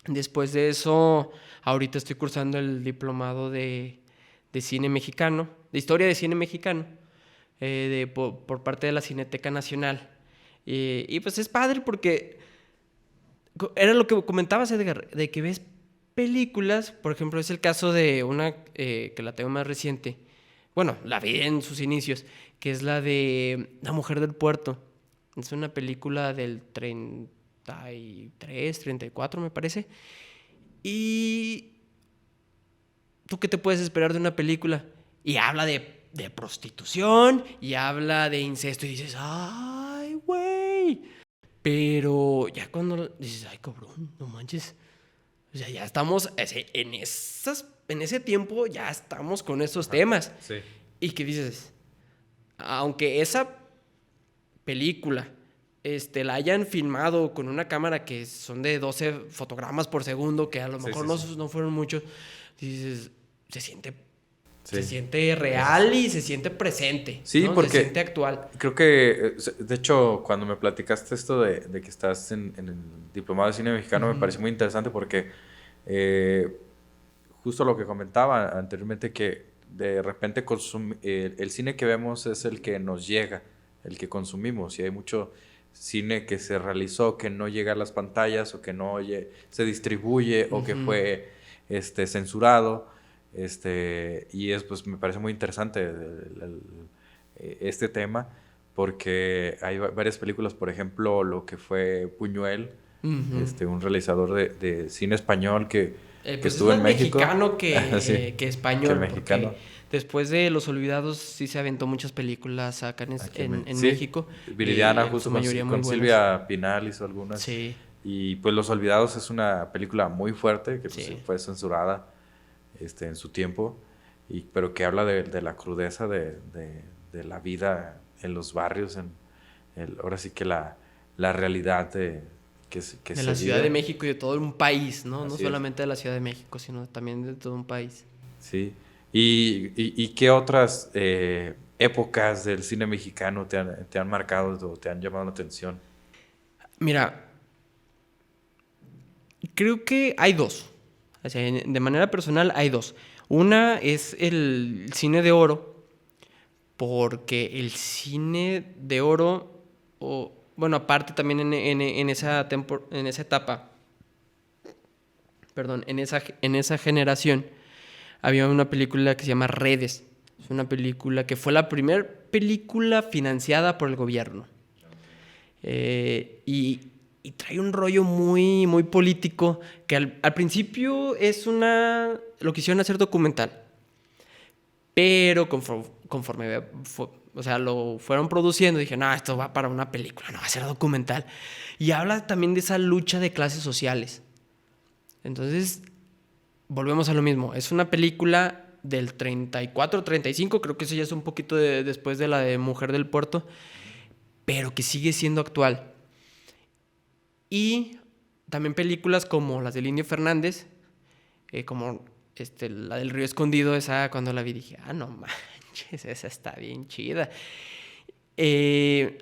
Después de eso, ahorita estoy cursando el diplomado de cine mexicano, de historia de cine mexicano, por parte de la Cineteca Nacional. Y pues es padre porque era lo que comentabas, Edgar, de que ves películas, por ejemplo, es el caso de una que la tengo más reciente, bueno, la vi en sus inicios, que es la de La Mujer del Puerto. Es una película del 33, 34 me parece. Y ¿tú qué te puedes esperar de una película? Y habla de prostitución y habla de incesto y dices, ¡ay, güey! Pero ya cuando dices, ¡ay, cabrón, no manches! O sea, ya estamos en ese tiempo, ya estamos con esos temas. Sí. Y que dices, aunque esa película la hayan filmado con una cámara que son de 12 fotogramas por segundo, que a lo mejor no fueron muchos, dices, se siente real y se siente presente. Sí, ¿no? porque se siente actual. Creo que, de hecho, cuando me platicaste esto de que estás en el Diplomado de Cine Mexicano, me pareció muy interesante porque justo lo que comentaba anteriormente, que de repente el cine que vemos es el que nos llega, el que consumimos, y hay mucho cine que se realizó que no llega a las pantallas o que no se distribuye o que fue censurado, y pues me parece muy interesante este tema, porque hay varias películas, por ejemplo, lo que fue Buñuel, un realizador de cine español que Pues estuvo es en más México. mexicano que, Sí, que español. que mexicano. Después de Los Olvidados sí se aventó muchas películas acá en Sí, México. Viridiana, en justo su mayoría muy con buenas. Silvia Pinal hizo algunas. Sí. Y pues Los Olvidados es una película muy fuerte que pues, Sí. fue censurada en su tiempo, pero que habla de la crudeza de la vida en los barrios, ahora sí que la realidad que De la Ciudad de México y de todo un país, ¿no? Así No es. solamente de la Ciudad de México, sino también de todo un país. Sí. ¿Y qué otras épocas del cine mexicano te han marcado o te han llamado la atención? Mira, creo que hay dos. O sea, de manera personal hay dos. Una es el cine de oro, porque el cine de oro, bueno, aparte también en esa etapa, perdón, en esa generación, había una película que se llama Redes. Es una película que fue la primera película financiada por el gobierno. Y trae un rollo muy, muy político que al principio lo quisieron hacer documental, pero conforme o sea, lo fueron produciendo, dije, no, esto va para una película, no va a ser documental. Y habla también de esa lucha de clases sociales. Entonces, volvemos a lo mismo. Es una película del 34, 35, creo que eso ya es un poquito después de la de Mujer del Puerto, pero que sigue siendo actual. Y también películas como las del Indio Fernández, como la del Río Escondido, esa cuando la vi dije, no manches, esa está bien chida.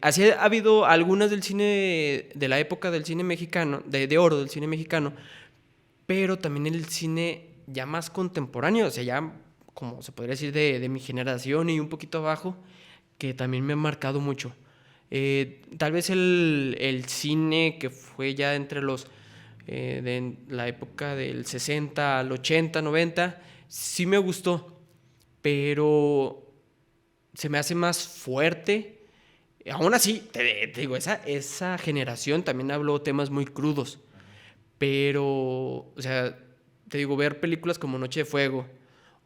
Así ha habido algunas del cine, de la época del cine mexicano, de oro del cine mexicano, pero también el cine ya más contemporáneo, o sea, ya como se podría decir de mi generación y un poquito abajo, que también me ha marcado mucho. Tal vez el cine que fue ya entre de la época del 60 al 80, 90, sí me gustó, pero se me hace más fuerte. Aún así, te digo, esa generación también habló temas muy crudos, pero, o sea, te digo, ver películas como Noche de Fuego,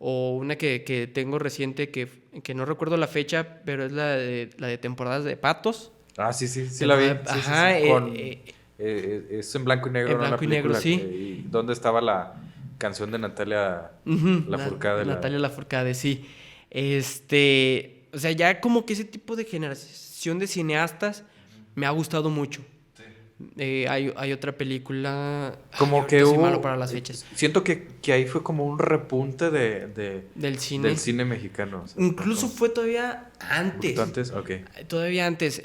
o una que tengo reciente que no recuerdo la fecha, pero es la de temporadas de patos. Sí la vi. Ajá. Es en blanco y negro, en blanco la película. Y negro, sí. ¿Dónde estaba la canción de Natalia Lafourcade? Natalia Lafourcade, sí. O sea, ya como que ese tipo de generación de cineastas me ha gustado mucho. Hay otra película. Como que soy malo para las fechas. Siento que ahí fue como un repunte del cine mexicano. O sea, incluso fue todavía antes. ¿Antes? Ok. Todavía antes.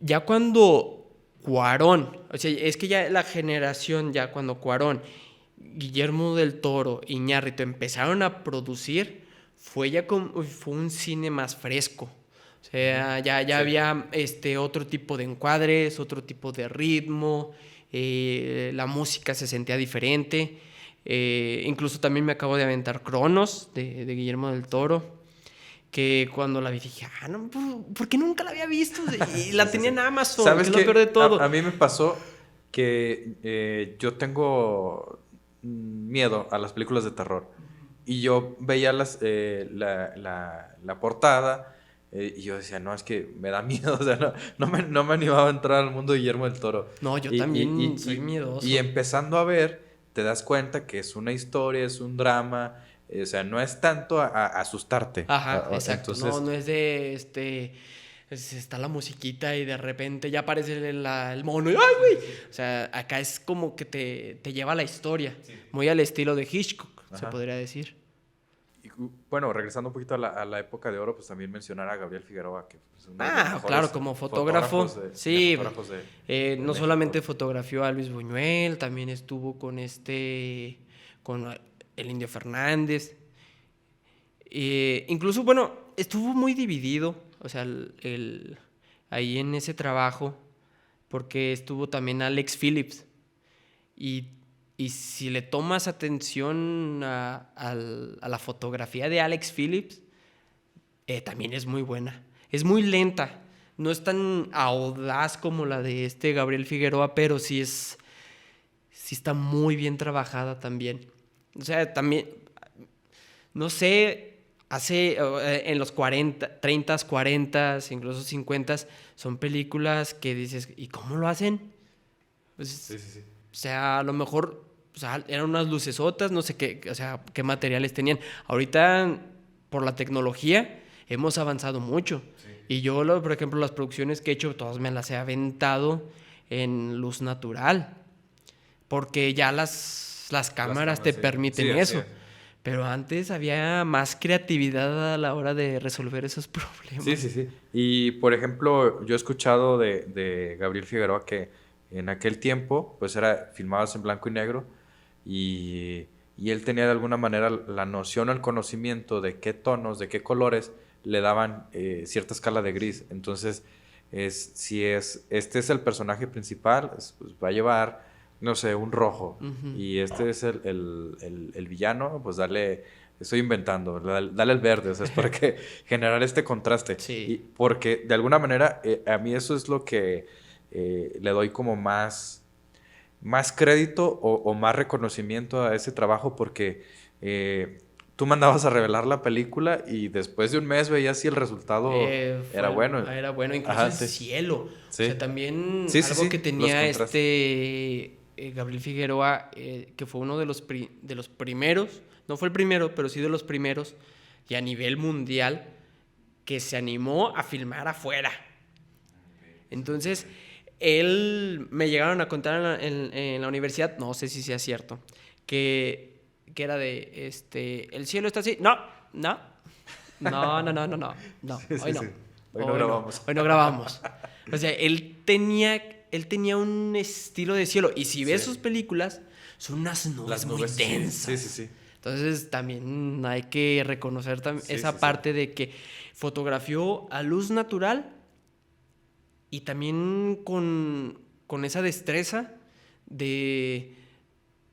Ya cuando Cuarón, o sea, es que ya la generación, ya cuando Cuarón, Guillermo del Toro, Iñárritu empezaron a producir, fue un cine más fresco. O sea, ya sí. Había otro tipo de encuadres, otro tipo de ritmo, la música se sentía diferente. Incluso también me acabo de aventar Cronos de Guillermo del Toro, que cuando la vi dije, no, ¿por qué nunca la había visto? Y la tenía en Amazon, ¿sabes que es lo peor de todo. A mí me pasó que yo tengo miedo a las películas de terror. Y yo veía la portada y yo decía, no, es que me da miedo. O sea, no me animaba a entrar al mundo de Guillermo del Toro. No, yo también soy miedoso. Y empezando a ver, te das cuenta que es una historia, es un drama. O sea, no es tanto a asustarte. Ajá, exacto. Entonces, no es de está la musiquita y de repente ya aparece el mono y ¡ay, güey! O sea, acá es como que te lleva a la historia. Sí. Muy al estilo de Hitchcock, se podría decir. Y, bueno, regresando un poquito a la época de oro, pues también mencionar a Gabriel Figueroa, que es uno de los mejores, claro, como fotógrafo. Sí, no solamente fotografió a Luis Buñuel, también estuvo con con el Indio Fernández. Incluso, bueno, estuvo muy dividido, o sea, ahí en ese trabajo, porque estuvo también Alex Phillips. Y si le tomas atención a la fotografía de Alex Phillips, también es muy buena. Es muy lenta, no es tan audaz como la de Gabriel Figueroa, pero sí está muy bien trabajada también. O sea, también, no sé, en los 30, 40, incluso 50, son películas que dices, ¿y cómo lo hacen? Pues, sí. O sea, a lo mejor, o sea, eran unas lucesotas, no sé qué materiales tenían. Ahorita, por la tecnología, hemos avanzado mucho. Sí. Y yo, por ejemplo, las producciones que he hecho, todas me las he aventado en luz natural. Porque ya las cámaras te permiten eso. Sí. Pero antes había más creatividad a la hora de resolver esos problemas. Sí. Y, por ejemplo, yo he escuchado de Gabriel Figueroa que en aquel tiempo, pues era filmados en blanco y negro y él tenía de alguna manera la noción o el conocimiento de qué tonos, de qué colores le daban cierta escala de gris. Entonces, este es el personaje principal, pues va a llevar, no sé, un rojo. Ujú. Y este es el villano, pues estoy inventando, dale el verde, o sea, es para que generar este contraste. Sí. Y porque de alguna manera a mí eso es lo que le doy como más crédito o más reconocimiento a ese trabajo, porque tú mandabas a revelar la película y después de un mes veías si el resultado era bueno. Era bueno, incluso Ajá, el sí. cielo. Sí. O sea, también Sí, sí, algo sí, que los tenía contrastes. Gabriel Figueroa, que fue uno de los primeros, no fue el primero, pero sí de los primeros, y a nivel mundial, que se animó a filmar afuera. Entonces, él me llegaron a contar en la universidad, no sé si sea cierto, que era de, el cielo está así. No, no, no, no, no, no, no, no, Sí, hoy sí, no, sí. Hoy no grabamos. hoy no grabamos. O sea, él tenía un estilo de cielo, y si ves Sí. sus películas, son unas nubes Las muy nubes, sí, densas. sí, sí, sí. Entonces también hay que reconocer Sí, esa sí, sí. parte de que fotografió a luz natural y también con esa destreza de,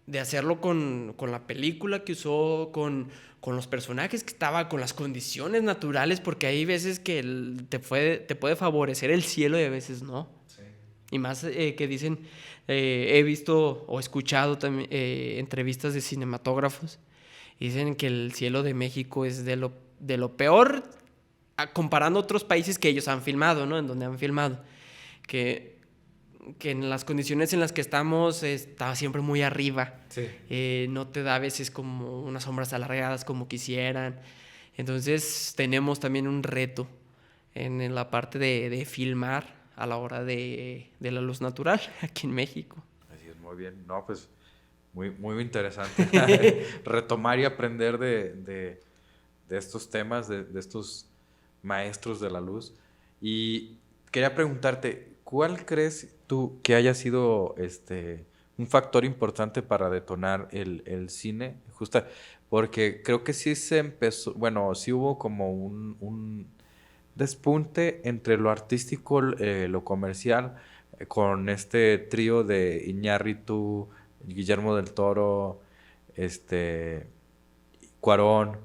de hacerlo con la película que usó, con los personajes que estaba, con las condiciones naturales, porque hay veces que te puede favorecer el cielo y a veces no. Sí. Y más que dicen, he visto o escuchado también entrevistas de cinematógrafos, y dicen que el cielo de México es de lo peor, comparando otros países que ellos han filmado, ¿no? En donde han filmado. Que, que en las condiciones en las que estamos está siempre muy arriba. Sí. No te da a veces como unas sombras alargadas como quisieran. Entonces tenemos también un reto en la parte de filmar a la hora de la luz natural aquí en México. Así es, muy bien. No, pues muy, muy interesante. Retomar y aprender de estos temas, de estos maestros de la luz. Y quería preguntarte, ¿cuál crees tú que haya sido un factor importante para detonar el cine? Justa, porque creo que sí se empezó, bueno, sí hubo como un despunte entre lo artístico, lo comercial, con este trío de Iñárritu, Guillermo del Toro, este, Cuarón.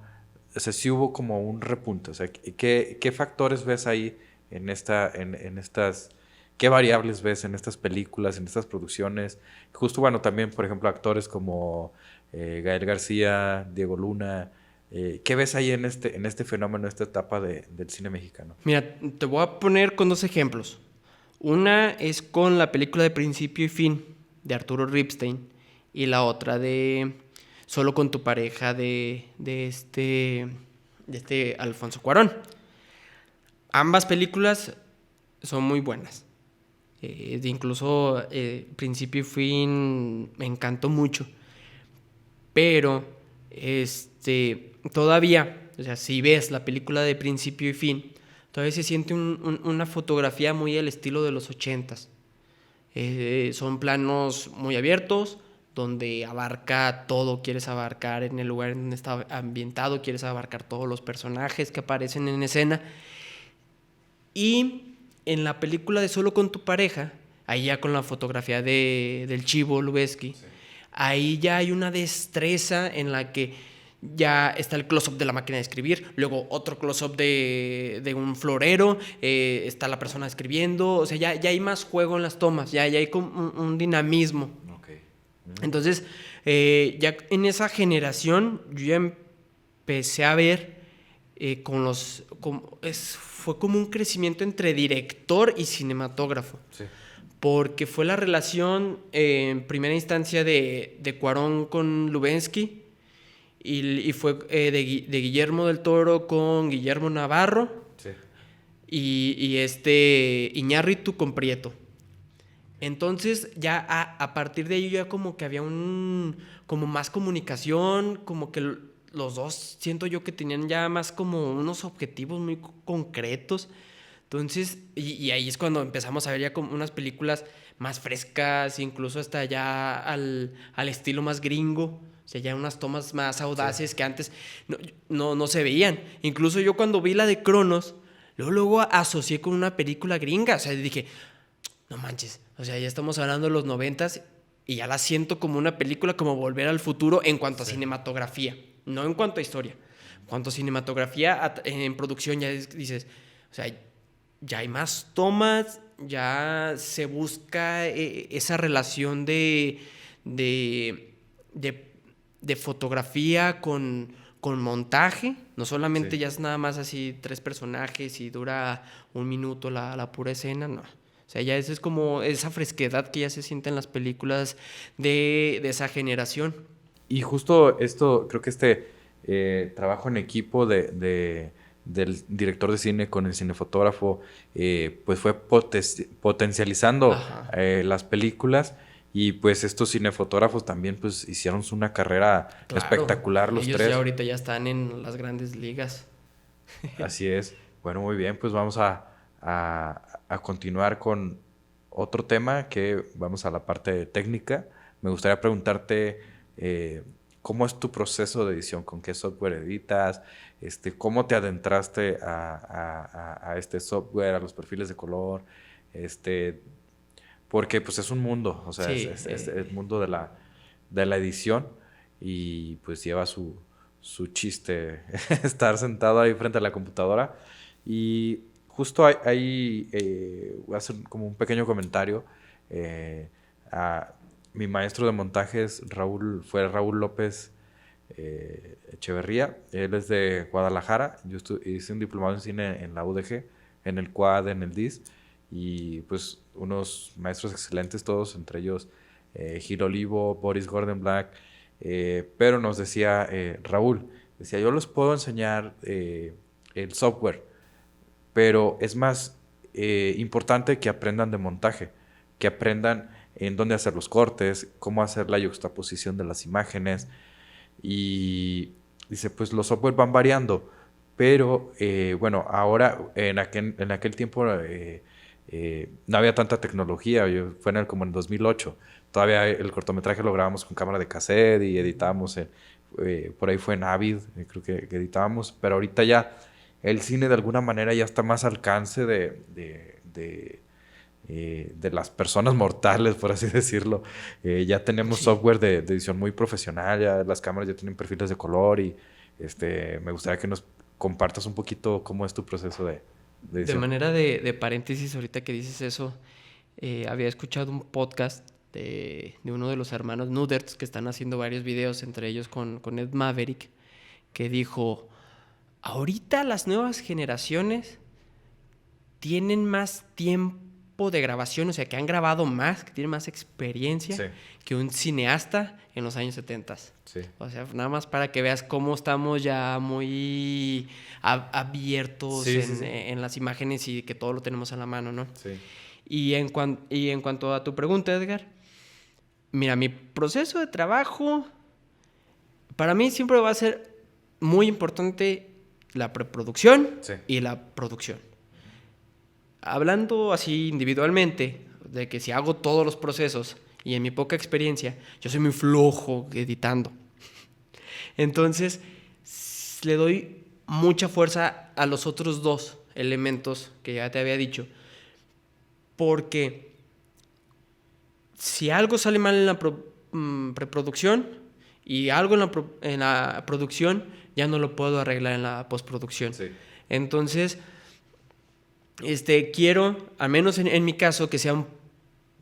O sea, sí hubo como un repunte. O sea, ¿qué factores ves ahí en estas, qué variables ves en estas películas, en estas producciones? Justo, bueno, también, por ejemplo, actores como Gael García, Diego Luna. ¿Qué ves ahí en este fenómeno, esta etapa del cine mexicano? Mira, te voy a poner con dos ejemplos. Una es con la película de Principio y Fin de Arturo Ripstein, y la otra de Solo con tu pareja de Alfonso Cuarón. Ambas películas son muy buenas. Incluso Principio y Fin me encantó mucho. Pero todavía, o sea, si ves la película de Principio y Fin, todavía se siente una fotografía muy al estilo de los 80s. Son planos muy abiertos, donde abarca todo, quieres abarcar en el lugar en donde está ambientado, quieres abarcar todos los personajes que aparecen en escena. Y en la película de Solo con tu pareja, ahí ya con la fotografía del Chivo Lubeski, sí, ahí ya hay una destreza en la que ya está el close-up de la máquina de escribir, luego otro close-up de un florero, está la persona escribiendo, o sea, ya hay más juego en las tomas, ya hay como un dinamismo. Okay. Entonces, ya en esa generación yo ya empecé a ver fue como un crecimiento entre director y cinematógrafo. Sí. Porque fue la relación en primera instancia de Cuarón con Lubensky, y fue de Guillermo del Toro con Guillermo Navarro, Sí. y Iñárritu con Prieto. Entonces ya a partir de ello ya como que había como más comunicación, como que los dos siento yo que tenían ya más como unos objetivos muy concretos. Entonces, y ahí es cuando empezamos a ver ya como unas películas más frescas, incluso hasta ya al estilo más gringo, O sea, ya unas tomas más audaces que antes no se veían. Incluso yo cuando vi la de Cronos, luego asocié con una película gringa. O sea, dije, no manches, o sea, ya estamos hablando de los 90s y ya la siento como una película como Volver al Futuro en cuanto a cinematografía, no en cuanto a historia. En cuanto a cinematografía, en producción ya dices, o sea, ya hay más tomas, ya se busca esa relación de fotografía con montaje. No solamente ya es nada más así 3 personajes y dura 1 minuto la pura escena, no. O sea, ya eso es como esa fresquedad que ya se siente en las películas de esa generación. Y justo esto, creo que trabajo en equipo del director de cine con el cinefotógrafo, pues fue potencializando las películas. Y pues estos cinefotógrafos también pues hicieron una carrera espectacular los ellos 3. Ya ahorita ya están en las grandes ligas. Así es. Bueno, muy bien, pues vamos a continuar con otro tema, que vamos a la parte técnica. Me gustaría preguntarte cómo es tu proceso de edición, con qué software editas, cómo te adentraste a este software, a los perfiles de color, porque pues es un mundo, o sea, es el mundo de la edición, y pues lleva su chiste estar sentado ahí frente a la computadora. Y justo ahí voy a hacer como un pequeño comentario. Mi maestro de montajes fue Raúl López Echeverría. Él es de Guadalajara. Yo hice un diplomado en cine en la UDG, en el CUAD, en el DIS, y pues unos maestros excelentes todos, entre ellos Gil Olivo, Boris Gordon Black, pero nos decía Raúl, decía, yo les puedo enseñar el software, pero es más importante que aprendan de montaje, que aprendan en dónde hacer los cortes, cómo hacer la yuxtaposición de las imágenes. Y dice, pues los software van variando, pero bueno, ahora en aquel tiempo no había tanta tecnología. Fue como en 2008. Todavía el cortometraje lo grabamos con cámara de cassette y editábamos, por ahí fue en Avid, creo que editábamos, pero ahorita ya el cine de alguna manera ya está más al alcance de las personas mortales, por así decirlo. Ya tenemos software de edición muy profesional, ya las cámaras ya tienen perfiles de color, y me gustaría que nos compartas un poquito cómo es tu proceso de edición. De manera de paréntesis, ahorita que dices eso, había escuchado un podcast de uno de los hermanos Nuderts que están haciendo varios videos, entre ellos con Ed Maverick, que dijo, ahorita las nuevas generaciones tienen más tiempo de grabación, o sea, que han grabado más, que tienen más experiencia que un cineasta en los años 70. Sí. O sea, nada más para que veas cómo estamos ya muy abiertos en las imágenes y que todo lo tenemos a la mano, ¿no? Sí. Y en cuanto a tu pregunta, Edgar, mira, mi proceso de trabajo, para mí siempre va a ser muy importante la preproducción y la producción. Hablando así individualmente, de que si hago todos los procesos y en mi poca experiencia, yo soy muy flojo editando. Entonces, le doy mucha fuerza a los otros 2 elementos que ya te había dicho. Porque si algo sale mal en la preproducción y algo en la producción, ya no lo puedo arreglar en la postproducción. Sí. Entonces, quiero, al menos en mi caso, que sea un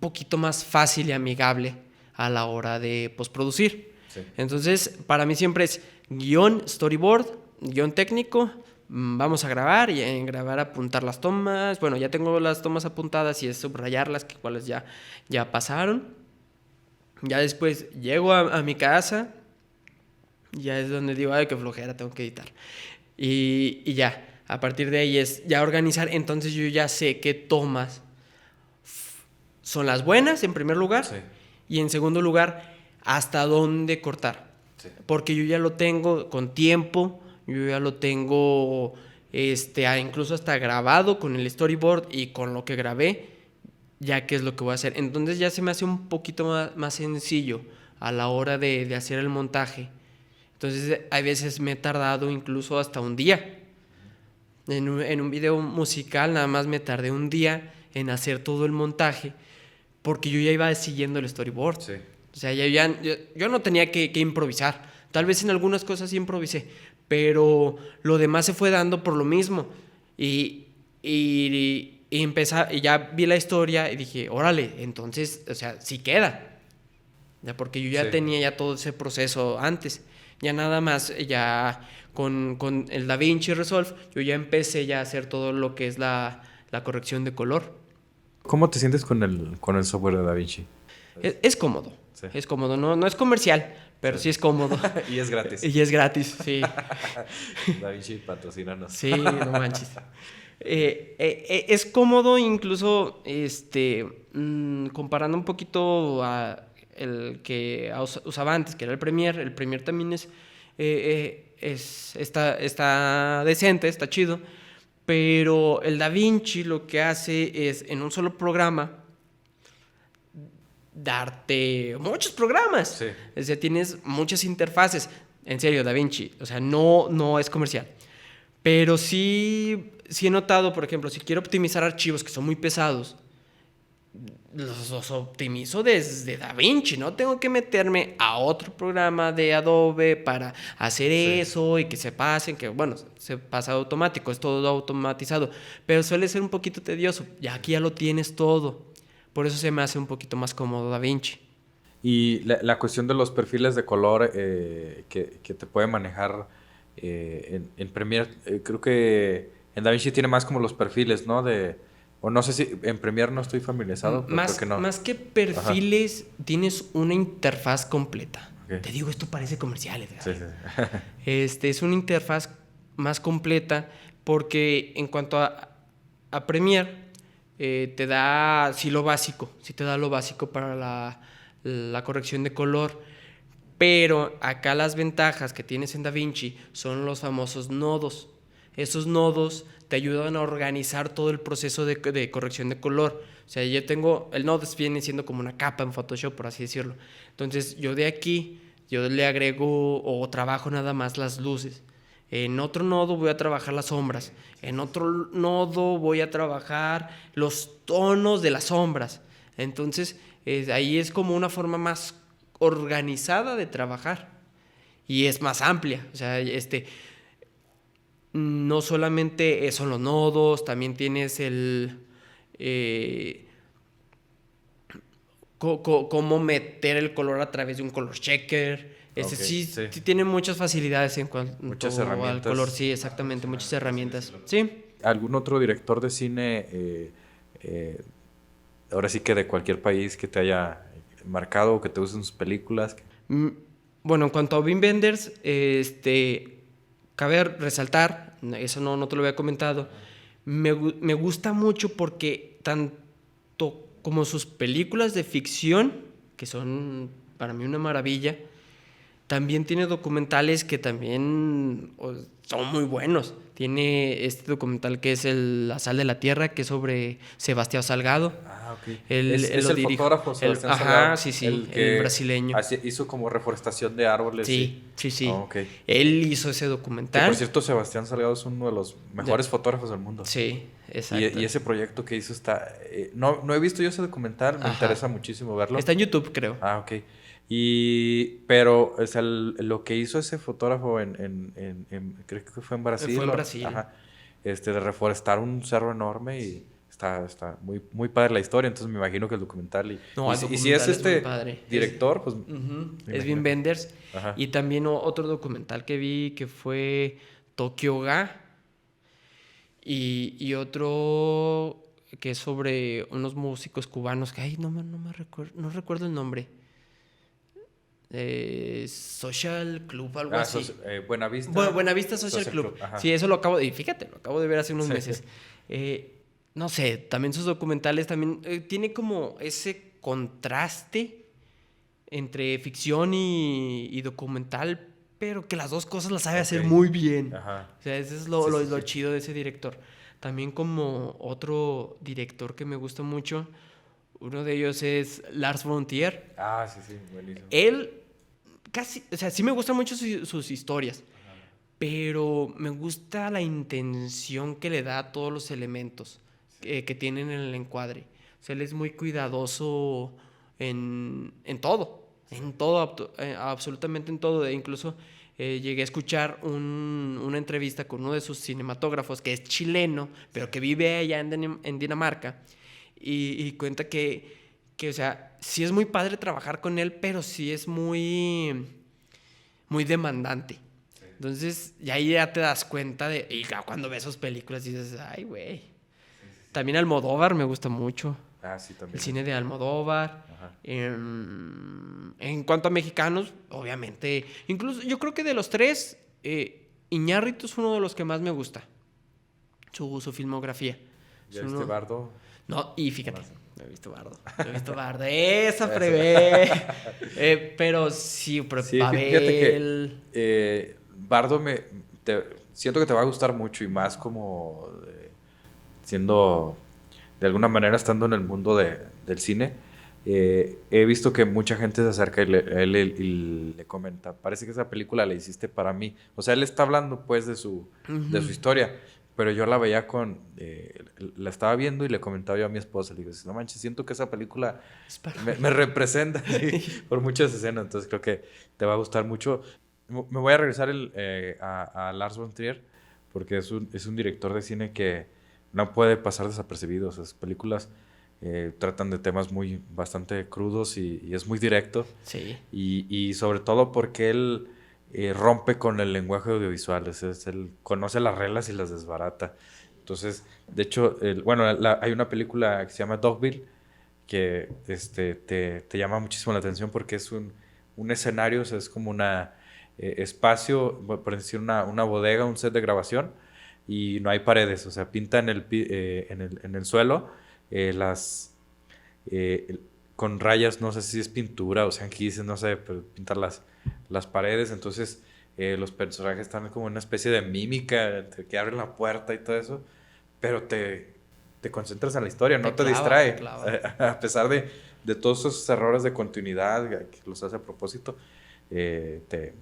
poquito más fácil y amigable a la hora de postproducir. Sí. Entonces, para mí siempre es guión, storyboard, guión técnico, vamos a grabar y en grabar apuntar las tomas. Bueno, ya tengo las tomas apuntadas y es subrayarlas, que cuáles ya pasaron. Ya después llego a mi casa, ya es donde digo, ay, qué flojera, tengo que editar. Y ya, a partir de ahí es ya organizar. Entonces yo ya sé qué tomas son las buenas, en primer lugar, y en segundo lugar, hasta dónde cortar. Sí. Porque yo ya lo tengo con tiempo, yo ya lo tengo incluso hasta grabado con el storyboard y con lo que grabé, ya qué es lo que voy a hacer. Entonces ya se me hace un poquito más sencillo a la hora de hacer el montaje. Entonces, hay veces me he tardado incluso hasta un día. En un video musical nada más me tardé un día en hacer todo el montaje porque yo ya iba siguiendo el storyboard. Sí. O sea, yo no tenía que improvisar. Tal vez en algunas cosas sí improvisé, pero lo demás se fue dando por lo mismo. Y ya vi la historia y dije, órale, entonces, o sea, sí queda. Ya, porque yo ya tenía ya todo ese proceso antes. Ya nada más, ya con el DaVinci Resolve, yo ya empecé ya a hacer todo lo que es la corrección de color. ¿Cómo te sientes con el software de DaVinci? Es cómodo, es cómodo. No es comercial, pero sí es cómodo. Y es gratis. Y es gratis, sí. DaVinci, patrocínanos. Sí, no manches. Es cómodo, incluso comparando un poquo a el que usaba antes, que era el Premiere. El Premiere también está decente, está chido, pero el DaVinci lo que hace es, en un solo programa, darte muchos programas. Sí. O sea, tienes muchas interfaces. En serio, DaVinci, o sea, no es comercial. Pero sí he notado, por ejemplo, si quiero optimizar archivos que son muy pesados, los optimizo desde DaVinci. No tengo que meterme a otro programa de Adobe para hacer eso y que se pasen, que bueno, se pasa automático, es todo automatizado, pero suele ser un poquito tedioso. Ya aquí ya lo tienes todo. Por eso se me hace un poquito más cómodo DaVinci. Y la cuestión de los perfiles de color que te puede manejar en Premiere, creo que en DaVinci tiene más como los perfiles, ¿no? O no sé si en Premiere no estoy familiarizado, pero creo que no. Más que perfiles, tienes una interfaz completa. Okay. Te digo, esto parece comercial. Sí. Es una interfaz más completa porque en cuanto a Premiere, te da lo básico para la corrección de color. Pero acá las ventajas que tienes en DaVinci son los famosos nodos. Esos nodos te ayudan a organizar todo el proceso de corrección de color. O sea, el nodo viene siendo como una capa en Photoshop, por así decirlo. Entonces, yo de aquí, yo le agrego o trabajo nada más las luces. En otro nodo voy a trabajar las sombras. En otro nodo voy a trabajar los tonos de las sombras. Entonces, ahí es como una forma más organizada de trabajar. Y es más amplia. O sea, no solamente son los nodos, también tienes cómo meter el color a través de un color checker. Sí tiene muchas facilidades en cuanto al color. Sí, exactamente, muchas herramientas. Sí. ¿Algún otro director de cine, ahora sí que de cualquier país, que te haya marcado o que te usen sus películas? Bueno, en cuanto a Wim Wenders, cabe resaltar, eso no te lo había comentado, me gusta mucho porque tanto como sus películas de ficción, que son para mí una maravilla, también tiene documentales que también son muy buenos. Tiene este documental que es La sal de la tierra, que es sobre Sebastián Salgado. Ah, ok. Es el fotógrafo Sebastián Salgado. Sí, el brasileño. Hizo como reforestación de árboles. Sí. Oh, okay. Él hizo ese documental. Que, por cierto, Sebastián Salgado es uno de los mejores fotógrafos del mundo. Sí, exacto. Y ese proyecto que hizo está... no he visto yo ese documental, me interesa muchísimo verlo. Está en YouTube, creo. Ah, ok. Pero o sea, lo que hizo ese fotógrafo creo que fue en Brasil. Fue en Brasil. Ajá. De reforestar un cerro enorme y está muy, muy padre la historia. Entonces me imagino que el documental... Y si es director, pues... Es Wim Wenders. Y también otro documental que vi que fue Tokyo Ga. Y otro que es sobre unos músicos cubanos que no recuerdo el nombre. Social Club, algo así. Buenavista. Buenavista Social Club. Sí, eso lo acabo de ver hace unos meses. No sé, también sus documentales también tiene como ese contraste entre ficción y documental, pero que las dos cosas las sabe hacer muy bien. Ajá. O sea, eso es lo chido de ese director. También como otro director que me gusta mucho, Uno de ellos es Lars von Trier. Ah, sí, sí, buenísimo. Él casi, o sea, sí me gustan mucho sus historias, pero me gusta la intención que le da a todos los elementos que tienen en el encuadre. O sea, él es muy cuidadoso en todo, absolutamente en todo. Incluso llegué a escuchar una entrevista con uno de sus cinematógrafos, que es chileno, pero que vive allá en Dinamarca, y cuenta o sea, sí es muy padre trabajar con él, pero sí es muy, muy demandante. Entonces, y ahí ya te das cuenta y cuando ves sus películas dices, ay, güey. También Almodóvar me gusta mucho. Ah, sí, también. El cine de Almodóvar. En cuanto a mexicanos, obviamente, incluso yo creo que de los tres, Iñárritu es uno de los que más me gusta. Su filmografía. ¿Ya viste Bardo? No, y fíjate, no he visto Bardo. Esa prevé. Pero sí, sí, fíjate que Bardo siento que te va a gustar mucho, y más como siendo, de alguna manera, estando en el mundo del cine. He visto que mucha gente se acerca y le comenta, parece que esa película la hiciste para mí. O sea, él está hablando pues de su historia, pero yo la veía la estaba viendo y le comentaba yo a mi esposa, le digo, no manches, siento que esa película me representa sí, por muchas escenas, entonces creo que te va a gustar mucho. Me voy a regresar a Lars von Trier, porque es un director de cine que no puede pasar desapercibido. O sea, sus películas tratan de temas bastante crudos y es muy directo. Sí. Y sobre todo porque él rompe con el lenguaje audiovisual. Él conoce las reglas y las desbarata. Entonces, de hecho, hay una película que se llama Dogville que te llama muchísimo la atención porque es un escenario, o sea, es como una espacio, por decir una bodega, un set de grabación, y no hay paredes, o sea, pinta en el suelo con rayas, no sé si es pintura o sean quises, no sé, pero pintar las paredes. Entonces los personajes están como en una especie de mímica, que abren la puerta y todo eso, pero te concentras en la historia, no te distrae. Te clava. A pesar de todos esos errores de continuidad que los hace a propósito, te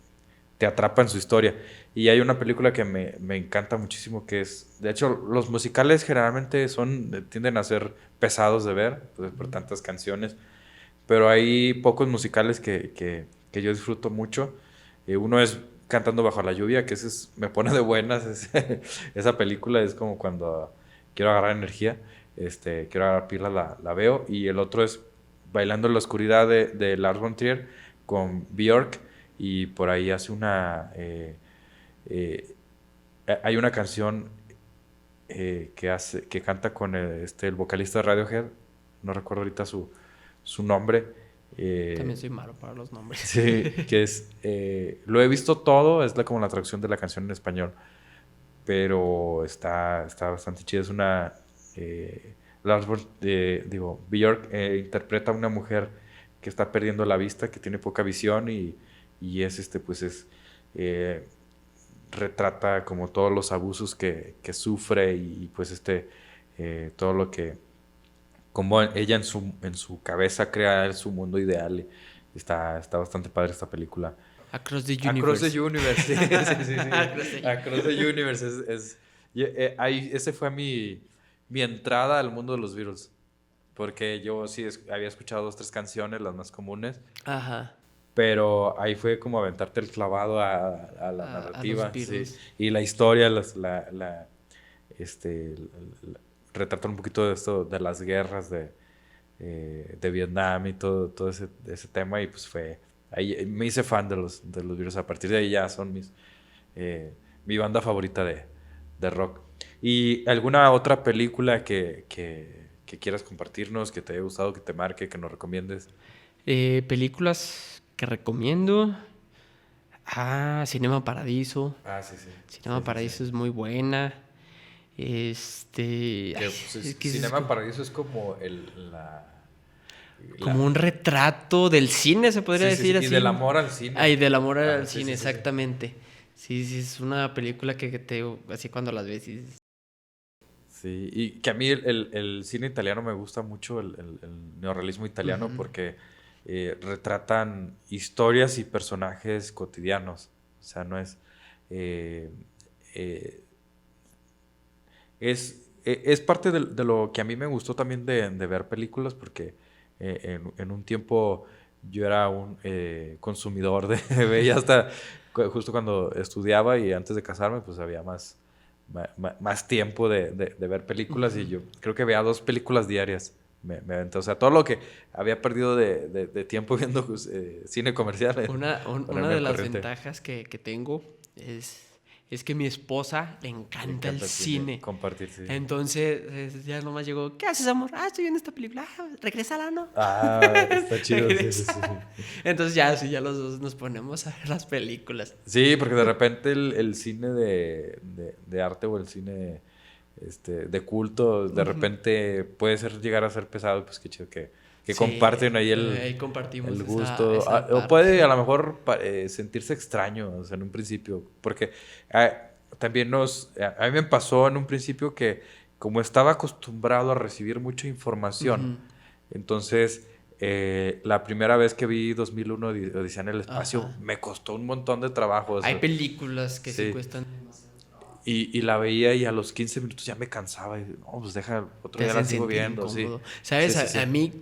atrapa en su historia. Y hay una película que me encanta muchísimo, que es, de hecho, los musicales generalmente tienden a ser pesados de ver, pues, por tantas canciones, pero hay pocos musicales que yo disfruto mucho. Uno es Cantando bajo la lluvia, que me pone de buenas. Esa película es como cuando quiero agarrar energía, quiero agarrar pilas, la veo. Y el otro es Bailando en la oscuridad de Lars von Trier con Björk, y por ahí hace hay una canción que canta con el vocalista de Radiohead, no recuerdo ahorita su nombre. También soy malo para los nombres. Sí, que lo he visto todo, es como la traducción de la canción en español, pero está bastante chida. Es Björk interpreta a una mujer que está perdiendo la vista, que tiene poca visión, y retrata como todos los abusos que sufre, y pues todo lo que, como ella en su cabeza crea su mundo ideal. Y está bastante padre esta película. Across the Universe. Across the Universe, sí. Across the Universe ese fue mi entrada al mundo de los Beatles, porque yo sí había escuchado 2-3 canciones, las más comunes. Ajá. Pero ahí fue como aventarte el clavado a la narrativa. Sí. Y la historia, retratar un poquito de esto, de las guerras de Vietnam y todo ese tema. Y pues ahí me hice fan de los Beatles. A partir de ahí ya son mi banda favorita de rock. ¿Y alguna otra película que quieras compartirnos, que te haya gustado, que te marque, que nos recomiendes? Películas que recomiendo. Cinema Paradiso. Sí. Cinema Paradiso es muy buena. Cinema Paradiso es como como un retrato del cine, se podría decir así. Y del amor al cine. Y del amor al cine, exactamente. Sí, es una película que así cuando las ves dices... Sí, y que a mí el cine italiano me gusta mucho, el neorrealismo italiano, porque retratan historias y personajes cotidianos. O sea, no es... eh, eh, es parte de lo que a mí me gustó también de ver películas, porque en un tiempo yo era un consumidor veía hasta justo cuando estudiaba y antes de casarme, pues había más tiempo de ver películas y yo creo que veía 2 películas diarias. Me aventé. O sea, todo lo que había perdido de tiempo viendo pues, cine comercial. Una Ponerme de al las corriente. ventajas que tengo es que mi esposa le Me encanta el encanta el cine, cine. compartir, sí. Entonces, ya nomás llegó, ¿qué haces, amor? Ah, estoy viendo esta película. Ah, regrésala, ¿no? Ah, está chido, sí, sí, sí. Regresa. Entonces ya, sí, ya los dos nos ponemos a ver las películas. Sí, porque de repente el cine de arte o el cine de culto, de repente puede llegar a ser pesado, pues qué chido que Sí, comparten ahí ahí compartimos el esa, gusto. esa O puede parte. a lo mejor sentirse extraño, o sea, en un principio, porque ah, también a mí me pasó en un principio que como estaba acostumbrado a recibir mucha información, Ujú. entonces la primera vez que vi 2001 Odisea en el espacio Ajá. me costó un montón de trabajo. O Hay sea, películas que sí sí. cuestan, Y la veía y a los 15 minutos ya me cansaba. Y, no, pues deja, otro te día la hacen sigo sentir viendo, sí. incómodo. Sí, ¿Sabes? sí, sí. A mí,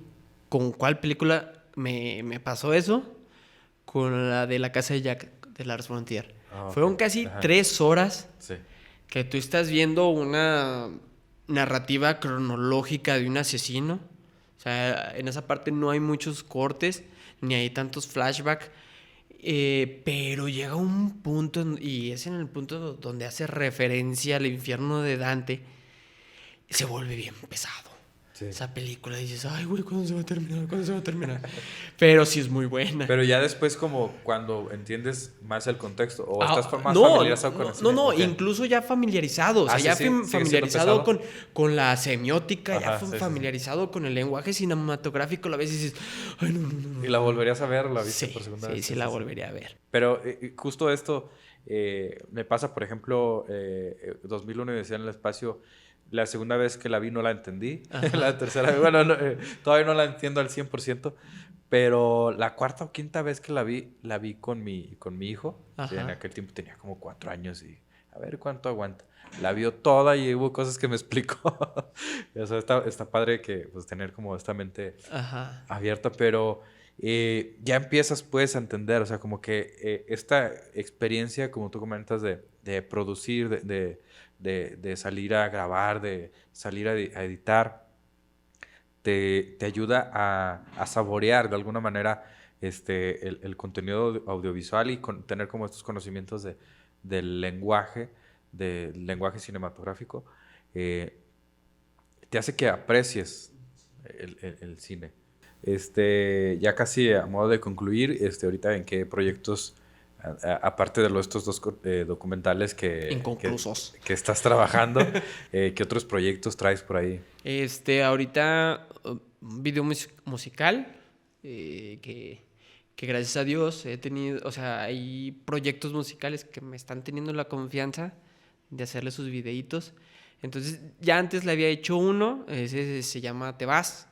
¿con cuál película me pasó eso? Con la de La Casa de Jack, de Lars von Trier. Ah, ok. Fueron casi Ajá. 3 horas Sí. que tú estás viendo una narrativa cronológica de un asesino. O sea, en esa parte no hay muchos cortes, ni hay tantos flashbacks. Pero llega un punto, y es en el punto donde hace referencia al infierno de Dante, se vuelve bien pesado. Sí. Esa película dices, ay, güey, ¿cuándo se va a terminar? ¿Cuándo se va a terminar? Pero sí es muy buena. Pero ya después como cuando entiendes más el contexto o estás más No, familiarizado con el no, cine, no, ¿o qué? incluso ya familiarizado, o sea, Sí, ya sí, sigue siendo familiarizado pesado. con la semiótica, ya Ajá, sí, sí, sí. familiarizado con el lenguaje cinematográfico, a veces dices, ay, no, no, no, ¿Y no, la no. volverías a ver? ¿La viste Sí, por segunda sí, vez? sí Sí, la sí, sí. volvería a ver. Pero justo esto me pasa, por ejemplo, 2001 Odisea en el espacio. La segunda vez que la vi no la entendí. La Ajá, tercera vez, bueno, todavía no la entiendo al 100%. Pero la cuarta o quinta vez que la vi con mi hijo. Sí, en ajá, aquel tiempo tenía como 4 años y a ver cuánto aguanta. La vio toda y hubo cosas que me explicó. O sea, está padre que pues tener como esta mente ajá. abierta, pero ya empiezas pues a entender, o sea, como que esta experiencia, como tú comentas, de producir, de salir a grabar, de salir a editar, te ayuda a saborear de alguna manera el contenido audiovisual y tener como estos conocimientos del lenguaje cinematográfico, eh, te hace que aprecies el cine. Ya casi a modo de concluir, ahorita en qué proyectos, aparte de estos 2 documentales Inconclusos. que estás trabajando, ¿qué otros proyectos traes por ahí? Ahorita un video musical que gracias a Dios he tenido, o sea, hay proyectos musicales que me están teniendo la confianza de hacerle sus videitos. Entonces, ya antes le había hecho uno, ese se llama Te Vas.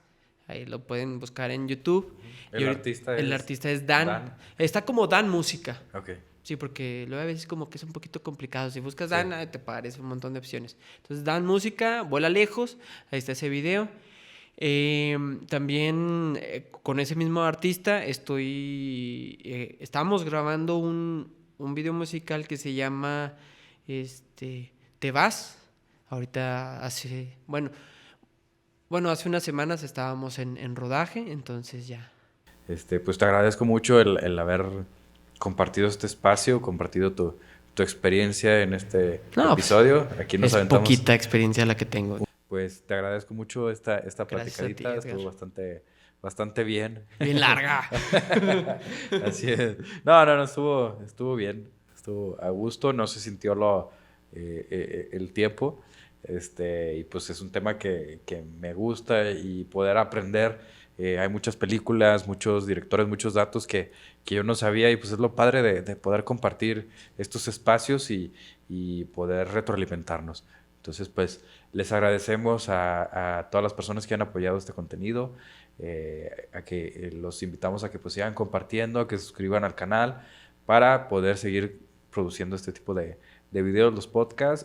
Ahí lo pueden buscar en YouTube. Y El artista el es artista es Dan. Dan. Está como Dan Música. Ok. Sí, porque luego a veces como que es un poquito complicado. Si buscas Sí. Dan, te aparece un montón de opciones. Entonces, Dan Música, Vuela Lejos, ahí está ese video. También con ese mismo artista estamos grabando un video musical que se llama Te Vas. Ahorita hace unas semanas estábamos en rodaje, entonces ya. Pues te agradezco mucho el haber compartido este espacio, compartido tu experiencia en este No, pues, episodio. Aquí nos es aventamos. poquita experiencia la que tengo. Pues te agradezco mucho esta Gracias a ti, platicadita, Edgar. estuvo bastante bien. Bien larga. Así es. No, estuvo bien, estuvo a gusto, no se sintió el tiempo. Y pues es un tema que me gusta y poder aprender. Hay muchas películas, muchos directores, muchos datos que yo no sabía y pues es lo padre de poder compartir estos espacios y poder retroalimentarnos. Entonces, pues, les agradecemos a todas las personas que han apoyado este contenido, a que los invitamos a que pues sigan compartiendo, a que se suscriban al canal para poder seguir produciendo este tipo de videos, los podcasts,